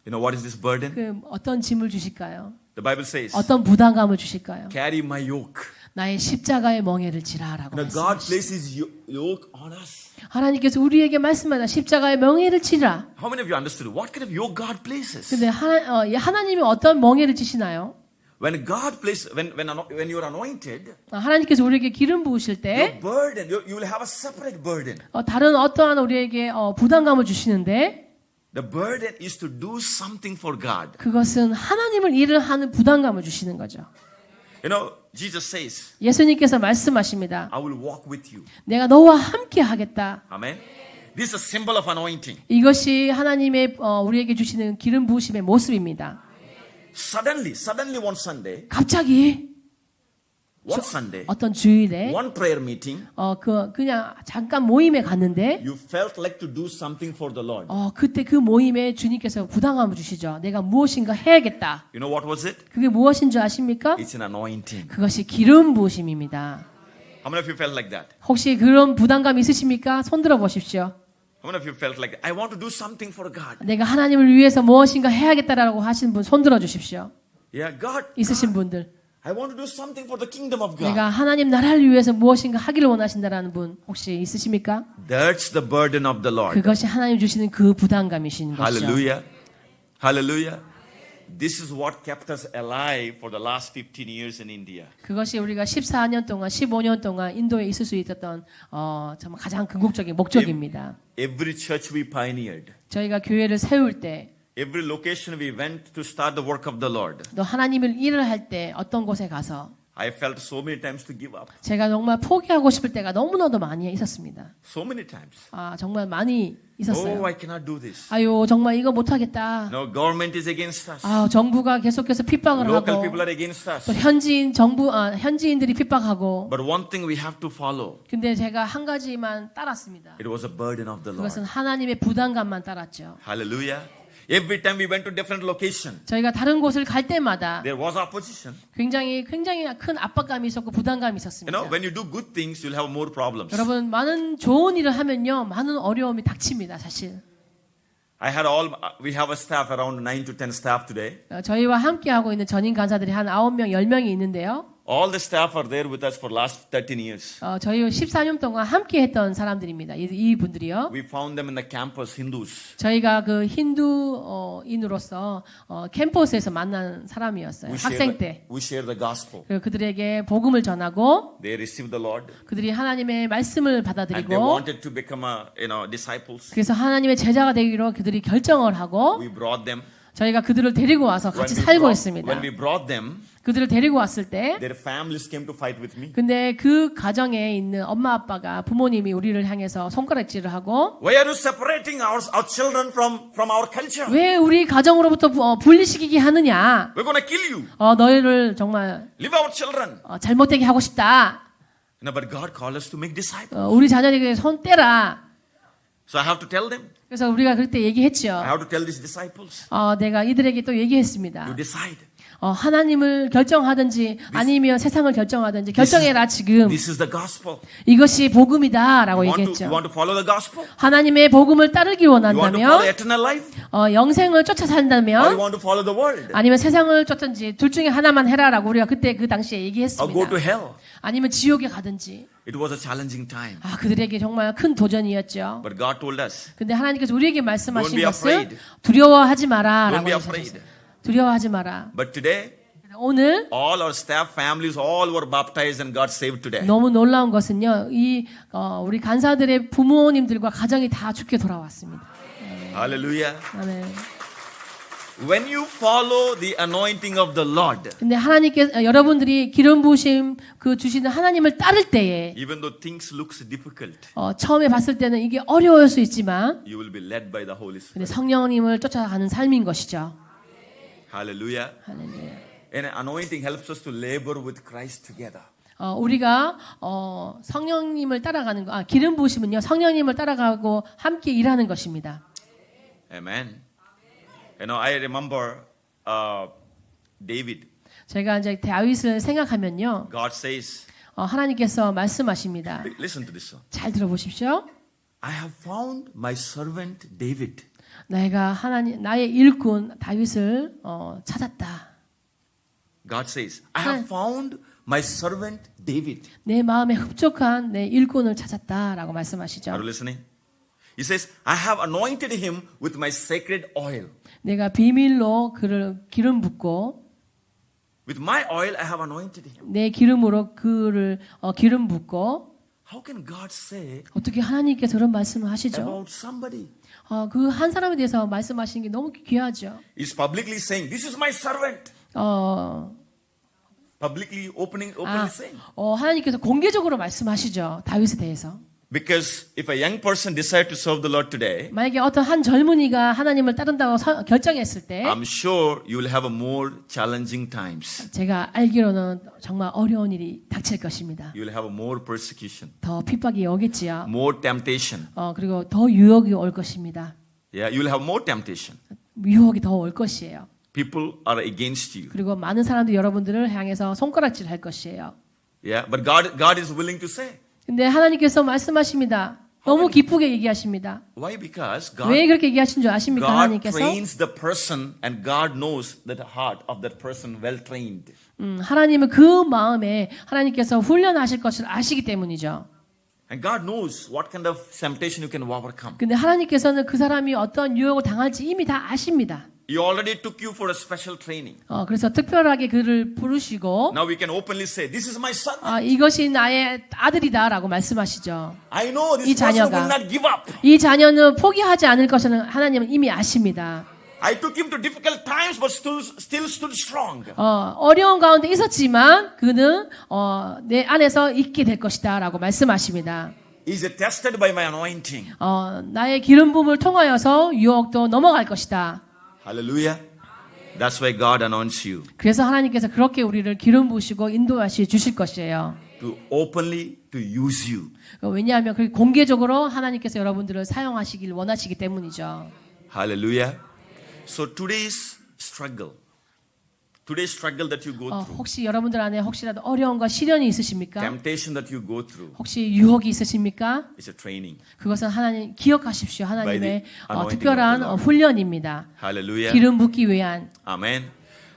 You know what is this burden? 그 어떤 짐을 주실까요? The Bible says, 어떤 부담감을 주실까요? carry my yoke. 나의 십자가의 멍에를 지라라고 Now God 말씀하시죠. places yoke on us. 하나님께서 우리에게 말씀하다 십자가의 멍에를 지라. How many of you understood what kind of yoke God places? 근데 하나님이 어떤 멍에를 지시나요? When God places, when you're anointed, 하나님께서 우리에게 기름 부으실 때 your burden, you will have a separate burden. 다른 어떠한 우리에게 부담감을 주시는데 The burden is to do something for God. 그것은 하나님을 일을 하는 부담감을 주시는 거죠. You know, Jesus says, 예수님께서 말씀하십니다. I will walk with you. 내가 너와 함께 하겠다. Amen. This is a symbol of anointing. 이것이 하나님의 우리에게 주시는 기름 부으심의 모습입니다. Suddenly one Sunday, 갑자기 one Sunday, 어떤 주일에 one prayer meeting, 그냥 잠깐 모임에 갔는데 you felt like to do something for the Lord. 그때 그 모임에 주님께서 부담감을 주시죠. 내가 무엇인가 해야겠다. You know what was it? 그게 무엇인 줄 아십니까? It's an anointing. 그것이 기름 부으심입니다. How many of you felt like that? 혹시 그런 부담감 있으십니까? 손 들어 보십시오. How many of you felt like, I want to do something for God? 내가 하나님을 위해서 무엇인가 해야겠다라고 하시는 분 손 들어 주십시오. Yeah, God, 있으신 분들. I want to do something for the kingdom of God. 내가 하나님 나라를 위해서 무엇인가 하기를 원하신다라는 분 혹시 있으십니까? That's the burden of the Lord. 그것이 하나님 주시는 그 부담감이신 것이죠. Hallelujah. Hallelujah. This is what kept us alive for the last 15 years in India. 그것이 우리가 14년 동안, 15년 동안 인도에 있을 수 있었던 정말 가장 궁극적인 목적입니다. Every church we pioneered, 저희가 교회를 세울 때, every location we went to start the work of the Lord, 또 하나님을 일을 할 때 어떤 곳에 가서 I felt so many times to give up. 제가 정말 포기하고 싶을 때가 너무나도 많이 있었습니다. So many times. 정말 많이 있었어요. Oh, I cannot do this. 아유, 정말 이거 못하겠다. No, government is against us. 정부가 계속해서 핍박을 Local 하고 people are against us. 또 현지인들이 핍박하고. But one thing we have to follow. 근데 제가 한 가지만 따랐습니다. It was a burden of the Lord. 그것은 하나님의 부담감만 따랐죠. Hallelujah. Every time we went to different location, 저희가 다른 곳을 갈 때마다 there was opposition. 굉장히 큰 압박감이 있었고 부담감이 You 있었습니다. know, when you do good things, you'll have more problems. 여러분 많은 좋은 일을 하면요 많은 어려움이 닥칩니다. 사실 We have a staff around 9 to 10 staff today. 저희와 함께 하고 있는 전임 간사들이 한 9명, 10명이 있는데요. All the staff are there with us for last 13 years. 저희 14년 동안 함께 했던 사람들입니다. 이 분들이요. We found them in the campus, Hindus. 저희가 그 힌두인으로서 캠퍼스에서 만난 사람이었어요. 학생 때. We share the gospel. 그리고 그들에게 복음을 전하고 They received the Lord. 그들이 하나님의 말씀을 And they 받아들이고 wanted to become disciples. 그래서 하나님의 제자가 되기로 그들이 결정을 하고 We brought them. 저희가 그들을 데리고 와서 같이 살고 있습니다. When we brought them, 그들을 데리고 왔을 때 their families came to fight with me. 근데 그 가정에 있는 엄마 아빠가 부모님이 우리를 향해서 손가락질을 하고 Why are you separating our children from our culture? 왜 우리 가정으로부터 분리시키게 하느냐? We're going to kill you. 너희를 정말 Leave our children. 잘못되게 하고 싶다. No, but God called us to make disciples. 우리 자녀에게 손 떼라. So I have to tell them. 그래서 우리가 그때 얘기했죠. I have to tell these disciples. 내가 이들에게 또 얘기했습니다. You decide. 하나님을 결정하든지 아니면 세상을 결정하든지 결정해라 지금. This is the gospel. 이것이 복음이다라고 You 얘기했죠. want to follow the gospel? 하나님의 복음을 따르기 You want to follow 원한다면 eternal life? 영생을 쫓아 Or you 산다면 want to follow the world? 아니면 세상을 쫓든지 둘 중에 하나만 해라라고 우리가 그때 그 당시에 Or go 얘기했습니다. to hell? 아니면 지옥에 가든지. It was a challenging time. 그들에게 정말 큰 도전이었죠. But God told us, 근데 하나님께서 우리에게 말씀하신 Don't be 것은 afraid. 두려워하지 마라라고 don't be 하셨어요. afraid. 두려워하지 마라. But today, 오늘 all our staff families all were baptized and got saved today. 너무 놀라운 것은요. 우리 간사들의 부모님들과 가정이 다 죽게 돌아왔습니다. Hallelujah. 아멘. When you follow the anointing of the Lord, 근데 하나님께서 여러분들이 기름 부으심 그 주시는 하나님을 따를 때에 even though things looks difficult, 처음에 봤을 때는 이게 어려울 수 있지만 you will be led by the Holy 근데 Spirit. 성령님을 쫓아가는 삶인 것이죠. Hallelujah. 할렐루야. And anointing helps us to labor with Christ together. 우리가 성령님을 따라가는 거, 기름 부으심은요 성령님을 따라가고 함께 일하는 것입니다. Amen. You know, I remember David. 제가 이제 다윗을 생각하면요, God says, 하나님께서 말씀하십니다. listen to this. 잘 들어보십시오. I have found my servant David. 내가 나의 일꾼 다윗을 찾았다. God says, I have found my servant David. 내 마음에 흡족한 내 일꾼을 찾았다라고 Are 말씀하시죠. you listening? He says, I have anointed him with my sacred oil. 내가 비밀로 그를 기름 붓고 With my oil, I have anointed him. 내 기름으로 그를 기름 붓고 How can God say 어떻게 하나님께서 그런 말씀을 하시죠? about somebody? 그 한 사람에 대해서 말씀하시는 게 너무 귀하죠. He's publicly saying, this is my servant. Publicly openly saying. 하나님께서 공개적으로 말씀하시죠. 다윗에 대해서. Because if a young person decides to serve the Lord today, 만약에 어떤 한 젊은이가 하나님을 따른다고 결정했을 때 I'm sure you will have a more challenging times. 제가 알기로는 정말 어려운 일이 닥칠 것입니다. You will have a more persecution, 더 핍박이 오겠지요. more temptation. 그리고 더 유혹이 올 것입니다. Yeah, you will have more temptation. 유혹이 더 올 것이에요. People are against you. 그리고 많은 사람들이 여러분들을 향해서 손가락질 할 것이에요. Yeah, but God is willing to say. 근데 하나님께서 말씀하십니다. 너무 기쁘게 얘기하십니다. Why? Because 왜 그렇게 얘기하신 줄 아십니까? God 하나님께서 trains the person and God knows the heart of that person well trained. 하나님은 그 마음에 하나님께서 훈련하실 것을 아시기 때문이죠. And God knows what kind of temptation you can overcome. 근데 하나님께서는 그 사람이 어떤 유혹을 당할지 이미 다 아십니다. He already took you for a special training. 그래서 특별하게 그를 부르시고 Now we can openly say, this is my son. 이것이 나의 아들이다라고 말씀하시죠. I know 이 this person 자녀가 will not give up. 이 자녀는 포기하지 않을 것을 하나님은 이미 아십니다. I took him to difficult times but still stood strong. 어려운 가운데 있었지만 그는 내 안에서 있게 될 것이다라고 말씀하십니다. He's tested by my anointing. 나의 기름 부음을 통하여서 유혹도 넘어갈 것이다. Hallelujah. That's why God anoints you. 그래서 하나님께서 그렇게 우리를 기름 부으시고 인도하시 주실 것이에요. To openly to use you. 왜냐하면 그 공개적으로 하나님께서 여러분들을 사용하시길 원하시기 때문이죠. Hallelujah. So today's struggle that you go through, 혹시 여러분들 안에 혹시라도 어려움과 시련이 있으십니까? temptation that you go through, 혹시 유혹이 있으십니까? is a training. 그것은 하나님 기억하십시오. 하나님의 By the anointing 특별한 of the Lord. 훈련입니다. Hallelujah. 기름 붓기 위한. Amen.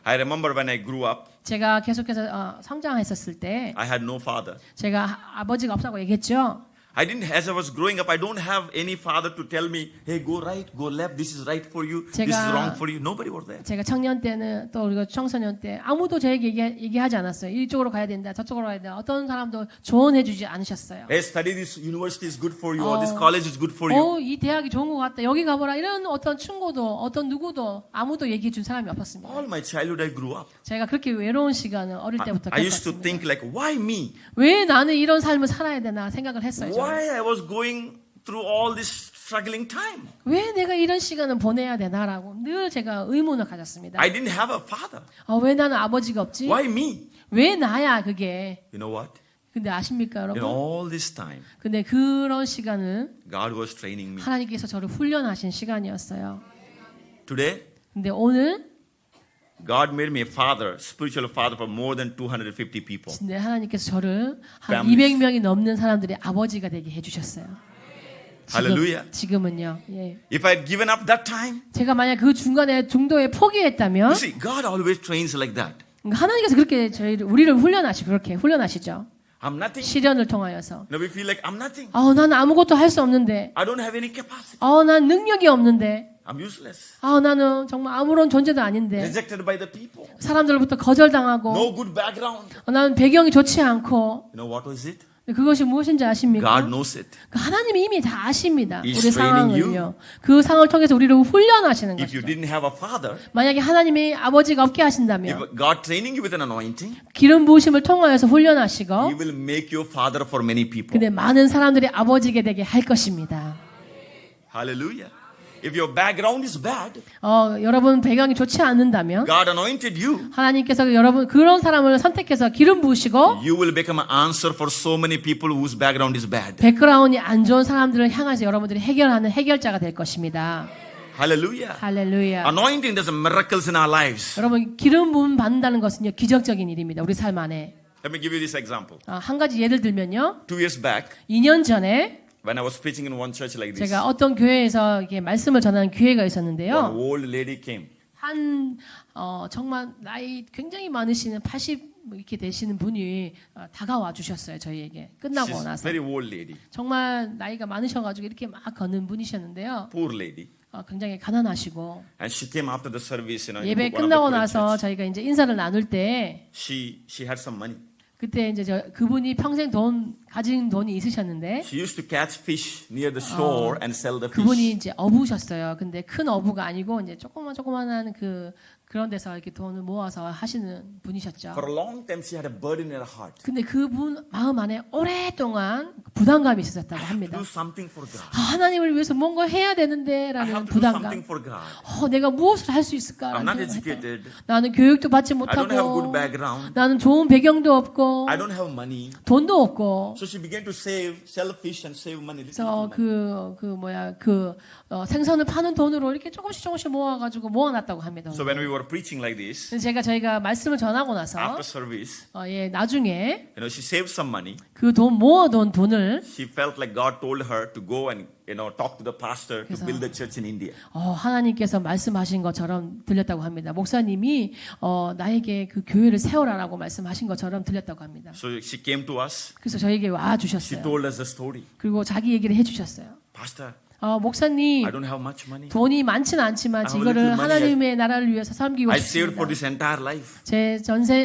I remember when I grew up, 제가 계속해서 성장했었을 때 I had no father. 제가 아버지가 없다고 얘기했죠. As I was growing up, I don't have any father to tell me, hey, go right, go left, this is right for you, this is wrong for you. Nobody was there. 제가 청년 때는 또 그리고 청소년 때 아무도 저에게 얘기하지 않았어요. 이쪽으로 가야 된다, 저쪽으로 가야 된다. 어떤 사람도 조언해주지 않으셨어요. Hey, study this university is good for you, or this college is good for you. 이 대학이 좋은 것 같다. 여기 가보라. 이런 어떤 충고도 어떤 누구도 아무도 얘기해준 사람이 없었습니다. All my childhood I grew up. 제가 그렇게 외로운 시간을 어릴 때부터 I used to 겪었습니다. think like, why me? 왜 나는 이런 삶을 살아야 되나 생각을 했어요. 저는. Why I was going through all this struggling time? 왜 내가 이런 시간을 보내야 되나라고 늘 제가 의문을 가졌습니다. I didn't have a father. 왜 나는 아버지가 없지? Why me? 왜 나야 그게? You know what? 근데 아십니까 In 여러분? all this time, 근데 그런 시간은 God was training me. 하나님께서 저를 훈련하신 시간이었어요. Today, 근데 오늘 God made me a father, spiritual father for more than 250 people. 근데 하나님께서 저를 한 Families. 200명이 넘는 사람들의 아버지가 되게 해주셨어요. Hallelujah. 지금은요. 예. If I had given up that time, 제가 만약 그 중간에 중도에 포기했다면 you see, God always trains like that. 하나님께서 그렇게 우리를 그렇게 훈련하시죠. I'm nothing. 시련을 통하여서. Now we feel like I'm nothing. 난 아무것도 할 수 없는데. I don't have any capacity. 난 능력이 없는데. I'm useless. 나는 정말 아무런 존재도 아닌데. Rejected by the people. 사람들로부터 거절당하고. No good background. 나는 배경이 좋지 않고. You know what was it? 그것이 무엇인지 아십니까? God knows it. 하나님이 이미 다 아십니다. He's 우리 training 상황을요. 그 상황을 통해서 우리를 훈련하시는 If you 것이죠. didn't have a father, 만약에 하나님이 아버지가 없게 하신다면 if God training you with an anointing, 기름 부으심을 통하여서 He 훈련하시고 will make you father for many people. 근데 많은 사람들이 아버지가 되게 할 것입니다. Hallelujah. If your background is bad, 여러분 배경이 좋지 않는다면 God anointed you. 하나님께서 여러분 그런 사람을 선택해서 기름 부으시고 You will become an answer for so many people whose background is bad. 백그라운드이 안 좋은 사람들을 향해서 여러분들이 해결하는 해결자가 될 것입니다. Hallelujah. 할렐루야. Anointing does miracles in our lives. 여러분 기름 부음 받는다는 것은요 기적적인 일입니다. 우리 삶 안에. Let me give you this example. 한 가지 예를 들면요. 2 years back, 2년 전에 when I was preaching in one church like this, 제가 어떤 교회에서 이렇게 말씀을 전하는 기회가 one 있었는데요. old lady came. 정말 나이 굉장히 많으시는 80 이렇게 되시는 분이 다가와 주셨어요. 저희에게 끝나고 She's 나서. very old lady, 정말 나이가 많으셔가지고 이렇게 막 걷는 분이셨는데요. poor lady. 굉장히 가난하시고 And she came after the service, in 예배 one of the 끝나고 Korean 나서 church. 저희가 이제 인사를 나눌 때 She had some money. 그때 이제 그분이 평생 가진 돈이 있으셨는데 She used to catch fish near the shore and sell the 그분이 fish. 이제 어부셨어요. 근데 큰 어부가 아니고 이제 조그만한 그 그런 데서 이렇게 돈을 모아서 하시는 분이셨죠. For a long time, she had a burden in her heart. 근데 그분 마음 안에 오랫동안 부담감이 있었다고 I 합니다. have to do something for God. 하나님을 위해서 뭔가 해야 I 되는데라는 have to do 부담감. something for God. 내가 무엇을 할 수 I'm 있을까? not educated. 나는 교육도 받지 I don't have good 못하고 background. 나는 좋은 배경도 없고 I don't have money. 돈도 없고 So she began to save, sell fish and save money. 그래서 생선을 파는 돈으로 이렇게 조금씩 모아가지고 모아놨다고 합니다. So when we were preaching like this, 그래서 저희가 말씀을 전하고 나서 after service, 나중에 she saved some money. 그 돈 모아둔 돈을 She felt like God told her to go and talk to the pastor to 그래서- build the church in India. 하나님께서 말씀하신 것처럼 들렸다고 합니다. 목사님이 나에게 그 교회를 세워라라고 말씀하신 것처럼 들렸다고 합니다. So she came to us. 그래서 저에게 와 She 주셨어요. told us the story. 그리고 자기 얘기를 해주셨어요. Pastor, 목사님 I don't have much money. 돈이 많지는 않지만 I have 이거를 little money. 하나님의 나라를 위해서 섬기고 I saved for 싶습니다. this entire life. 제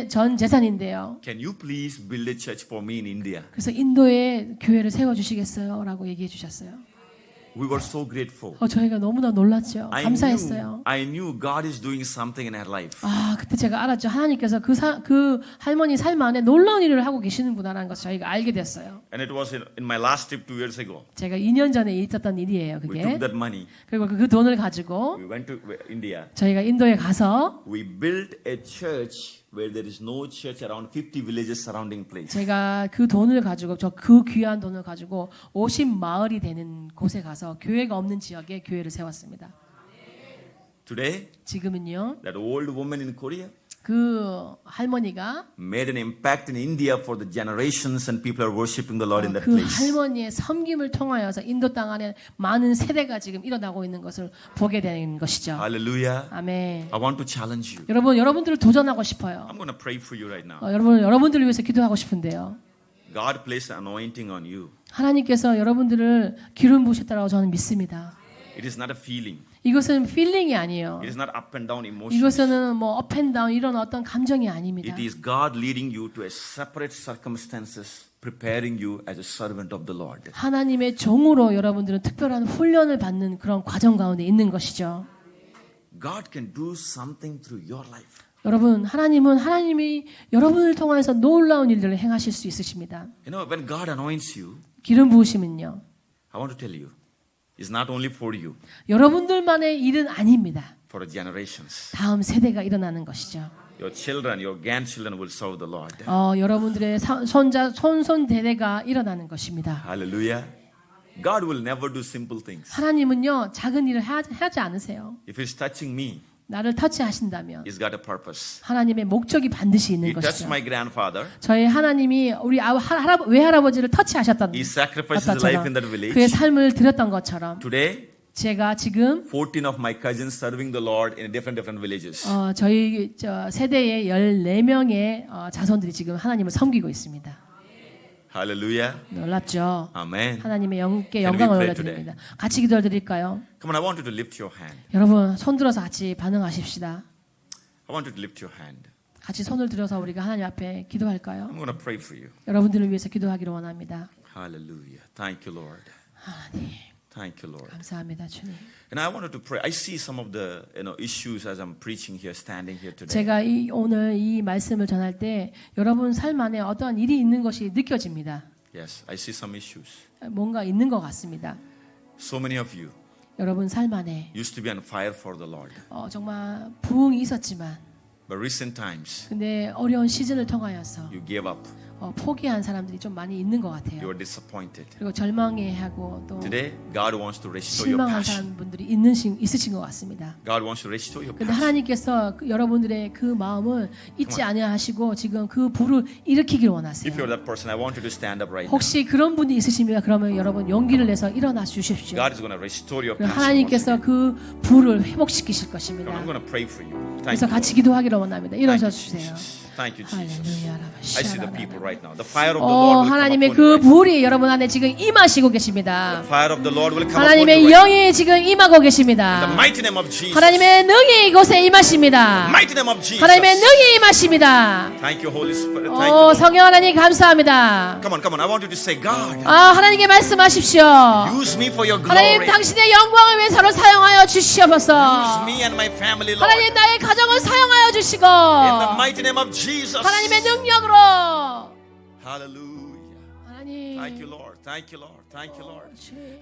전 재산인데요. Can you please build a church for me in India? 그래서 인도에 교회를 세워주시겠어요? 라고 얘기해 주셨어요. We were so grateful. 저희가 너무나 놀랐죠. 감사했어요. I knew God is doing something in her life. 그때 제가 알았죠. 하나님께서 그 할머니 삶 안에 놀라운 일을 하고 계시는구나라는 것을 저희가 알게 됐어요. And it was in my last trip 2 years ago. 제가 2년 전에 있었던 일이에요. We 그게. took that money. 그리고 그 돈을 가지고 We went to India. 저희가 인도에 가서 We built a church where there is no church around 50 villages surrounding place. 제가 그 돈을 가지고 그 귀한 돈을 가지고 50마을이 되는 곳에 가서 교회가 없는 지역에 교회를 세웠습니다. Today, 지금은요. that old woman in Korea 그 할머니가 made an impact in India for the generations and people are worshiping the Lord in that 그 place. 할머니의 섬김을 통하여서 인도 땅 안에 많은 세대가 지금 일어나고 있는 것을 보게 되는 것이죠. Hallelujah. 아멘. I want to challenge you. 여러분들을 도전하고 싶어요. I'm going to pray for you right now. 여러분들을 위해서 기도하고 싶은데요. God placed an anointing on you. 하나님께서 여러분들을 기름 부으셨다고 저는 믿습니다. It is not a feeling. 이것은 필링이 아니에요. It is not up and down emotions. 이것은 업 앤 다운 이런 어떤 감정이 아닙니다. It is God leading you to a separate circumstances, preparing you as a servant of the Lord. 하나님의 종으로 여러분들은 특별한 훈련을 받는 그런 과정 가운데 있는 것이죠. God can do something through your life. 여러분, 하나님이 여러분을 통해서 놀라운 일들을 행하실 수 있으십니다. When God anoints you, 기름 부으시면요. I want to tell you, it's not only for you, 여러분들만의 일은 아닙니다. for the generations. 다음 세대가 일어나는 것이죠. Your children, your grandchildren will serve the Lord. 여러분들의 손손 대대가 일어나는 것입니다. Hallelujah. God will never do simple things. 하나님은요, 작은 일을 하지 않으세요. If He's touching me, 나를 터치하신다면 He's got a purpose. 하나님의 목적이 반드시 있는 He touched 것이죠. my grandfather. 저희 하나님이 우리 외할아버지를 터치하셨던 He sacrificed his life in that 그의 village. 삶을 드렸던 것처럼 Today, 제가 지금 14 of my cousins serving the Lord in different villages. 저희 세대의 14명의 자손들이 지금 하나님을 섬기고 있습니다. Hallelujah. 놀랍죠? Amen. 하나님의 영께 Can we 영광을 pray 올려드립니다. 같이 기도를 드릴까요? Come on, I want you to lift your hand. 여러분 손 들어서 같이 반응하십시다. I want you to lift your hand. 같이 손을 들어서 우리가 하나님 앞에 기도할까요? I'm going to pray for you. 여러분들을 위해서 기도하기를 원합니다. Hallelujah. Thank you, Lord. 하나님 Thank you, Lord. 감사합니다 주님. And I wanted to pray. I see some of the issues as I'm preaching here, standing here today. 제가 오늘 이 말씀을 전할 때 여러분 삶 안에 어떠한 일이 있는 것이 느껴집니다. Yes, I see some issues. 뭔가 있는 것 같습니다. So many of you 여러분 삶 안에 used to be on fire for the Lord. 정말 부흥이 있었지만 But recent times, 근데 어려운 시즌을 통하여서 you gave up. 포기한 사람들이 좀 많이 있는 것 You 같아요. were disappointed. 그리고 절망해하고 또 Today, God wants to restore your 실망한 passion. 사람분들이 있으신 것 같습니다. God wants to restore your 근데 passion. 하나님께서 여러분들의 그 마음을 잊지 아니하시고 지금 그 불을 일으키길 원하세요. If you're that person, I want you to stand up right now. 혹시 그런 분이 있으십니까? 그러면 여러분 용기를 내서 일어나 주십시오. God is going to restore your passion. once 하나님께서 again. 그 불을 회복시키실 Come 것입니다. on, I'm going to pray for you. 그래서 Thank you. 같이 기도하기를 원합니다. 일어서 Thank you, 주세요. Jesus. Thank you, Jesus. 할렐루야. I see the people right now. The fire of the Lord will come 하나님의 upon 그 you. right 불이 여러분 안에 지금 임하시고 계십니다. now. Fire of the Lord will come upon you. 하나님의 right 영이 지금 임하고 now. In 계십니다. the mighty name of Jesus. 하나님의 능이 이곳에 임하십니다. Mighty name of Jesus. 하나님의 능이 임하십니다. Thank you, Holy Spirit. Thank you, Lord. 성령 하나님 감사합니다. Come on. I want you to say, God, 하나님께 말씀하십시오. use me for your 하나님 glory. 당신의 영광을 위해서로 사용하여 사용하여 주시옵소서. Use me and my family, Lord. 하나님 나의 가정을 사용하여 주시고 In the mighty name of Jesus. 하나님의 능력으로 Hallelujah. 하나님 Thank you, Lord. Thank you, Lord. Thank you, Lord.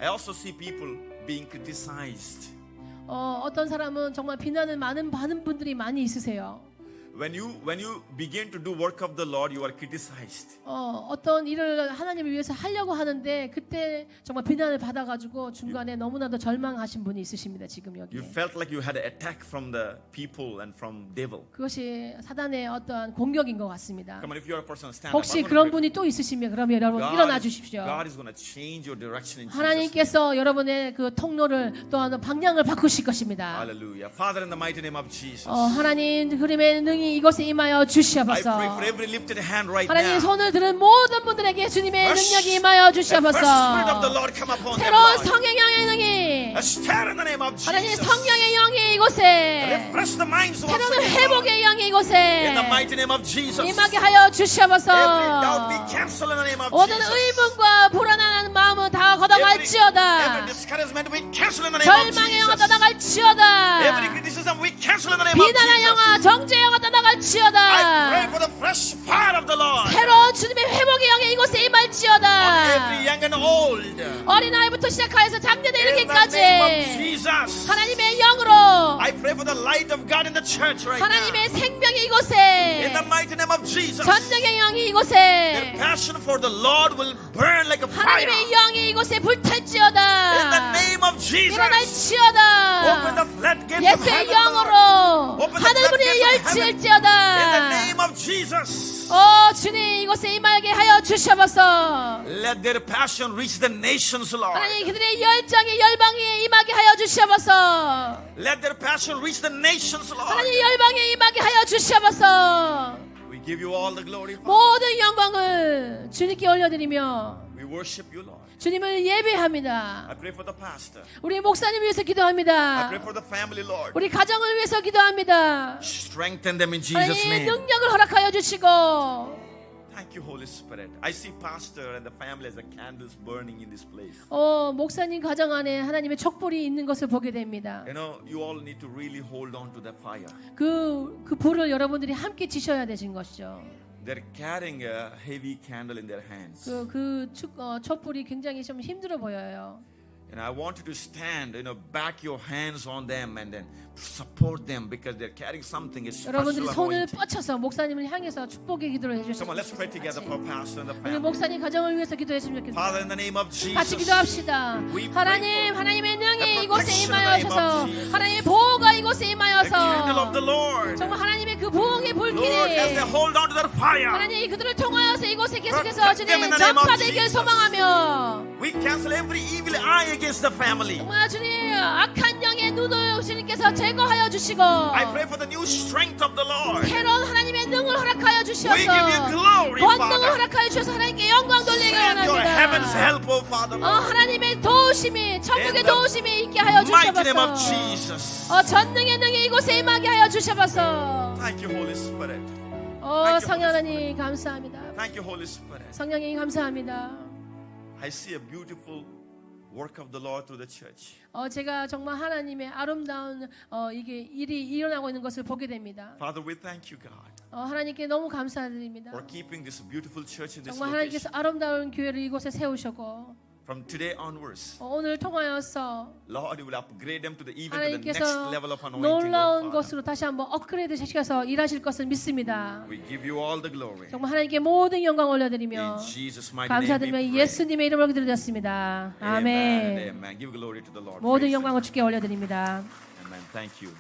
I also see people being criticized. 어떤 사람은 정말 비난을 많은 분들이 많이 있으세요. When you begin to do work of the Lord, you are criticized. 어떤 일을 하나님을 위해서 하려고 하는데 그때 정말 비난을 받아가지고 중간에 너무나도 절망하신 분이 있으십니다. 지금 여기. You felt like you had an attack from the people and from devil. 그것이 사단의 어떠한 공격인 것 같습니다. Come on, if you are a person, stand up. 혹시 그런 분이 또 있으시면 그러면 여러분 일어나 주십시오. God is going to change your direction in Jesus' name. 하나님께서 여러분의 그 통로를 또한 방향을 바꾸실 것입니다. Hallelujah. Father, in the mighty name of Jesus. 하나님 그림의 능이 이곳에 임하여 I 주시옵소서. pray for every lifted hand right 하나님 now. 손을 들은 모든 분들에게 주님의 Fresh- 능력이 임하여 The fresh spirit of the 주시옵소서. Lord come upon them, 새로운 Lord. 성령의 능이 Stand in the name of 하나님 Jesus. 성령의 영이 이곳에 Refresh the minds once 새로운 again, Lord. 회복의 영이 In 이곳에 the mighty name of Jesus. 임하게 하여 Every doubt be 주시옵소서. canceled in the name of 모든 Jesus. 의문과 불안한 마음은 다 Every 걷어갈지어다. discouragement we cancel in the name of 절망의 영화 Jesus. Every 떠나갈지어다. criticism we cancel in the name of 비난의 Jesus. 영화 정죄의 영화 I pray 떠나갈지어다. for the fresh fire of the Lord 새로운 주님의 회복의 영이 이곳에 on 임할지어다. every young and old. 어린아이부터 시작하여서 장년에 In the 이르기까지 name of Jesus. 하나님의 영으로 I pray for the light of God in the church right now. 하나님의 생명이 In 이곳에 the mighty name of Jesus. 전능의 영이 Their 이곳에 passion for the Lord will burn like a fire. 하나님의 영이 이곳에 불탈지어다. In the name of Jesus. 일어날지어다. Open the floodgates of 예수의 heaven, Lord. 영으로 Open the 하늘문이 floodgates of heaven. In the 열지을지어다. name of Jesus. 주님 이곳에 임하게 하여 주시옵소서. Let their passion reach the nations, Lord. 하나님 그들의 열정이 열방에 임하게 하여 주시옵소서. Let their passion reach the nations, Lord. 하나님 열방에 임하게 하여 주시옵소서. We give you all the glory, Father. 모든 영광을 주님께 올려드리며 We worship you, Lord. 주님을 예배합니다. I pray for the pastor. 우리 목사님 위해서 I 기도합니다. pray for the family, Lord. 우리 가정을 위해서 기도합니다. Strengthen them in Jesus' 하나님 name. 능력을 허락하여 주시고 Thank you, Holy Spirit. I see pastor and the family as the candles burning in this place. 목사님 가정 안에 하나님의 촛불이 있는 것을 보게 됩니다. You know, you all need to really hold on to that fire. 그 불을 여러분들이 함께 지셔야 되신 것이죠. They're carrying a heavy candle in their hands. 촛불이 굉장히 좀 힘들어 보여요. And I want you to stand, back your hands on them and then support them because they're carrying something. It's special 여러분들이 손을 anointing. 뻗쳐서 목사님을 향해서 축복의 기도를 해주시면 Come on, let's pray together for pastor and the 우리 family. 목사님 가정을 위해서 기도했으면 좋겠습니다. Father, in the name of 같이 Jesus. 기도합시다. We pray 하나님, 하나님의 the 능이 이곳에 protection 임하여서 in the name of Jesus. 하나님의 보호가 이곳에 The candle of the 임하여서 Lord. 정말 하나님의 그 부흥의 Lord, as they 불길이 hold on to that fire, 하나님 그들을 통하여서 이곳에 계속해서 Protect them 주님 in the name of 전파되길 Jesus. 소망하며 we cancel every evil eye against the family. 정말 주님 악한 영의 눈을 주님께서 제거하여 주시고 I pray for the new strength of the Lord. 새로운 하나님의 능을 허락하여 We 주시옵소서. give you glory, 권능을 Father. 허락하여 주셔서 하나님께 영광 돌리기 Send your heaven's 원합니다. help, oh Father, Lord. 하나님의 도우심이 In 천국의 the 도우심이 있게 하여 Mighty name of 주시옵소서. Jesus. 전능의 능이 이곳에 임하게 하여 주시옵소서. Thank you, Holy Spirit. 성령 하나님 감사합니다. Thank you, Holy Spirit. 성령님 감사합니다. I see a beautiful work of the Lord through the church. 제가 정말 하나님의 아름다운 이게 일이 일어나고 있는 것을 보게 됩니다. Father, we thank you, God, 하나님께 너무 감사드립니다. for keeping this beautiful church in this 정말 하나님께서 location. 아름다운 교회를 이곳에 세우셨고 From today onwards, 오늘 통하여서 Lord, you will upgrade them to the even to the next 하나님께서 level of anointing. 놀라운 Oh, Father. 것으로 다시 한번 업그레이드 시켜서 일하실 것을 믿습니다. We give you all the glory. 정말 하나님께 모든 영광 In 올려드리며 Jesus' mighty name 감사드리며 we pray. 예수님의 이름으로 기도드렸습니다. Amen and 아멘. amen. Give glory to the Lord. 모든 Praise 영광을 Him. 주께 올려드립니다. Amen. Thank you.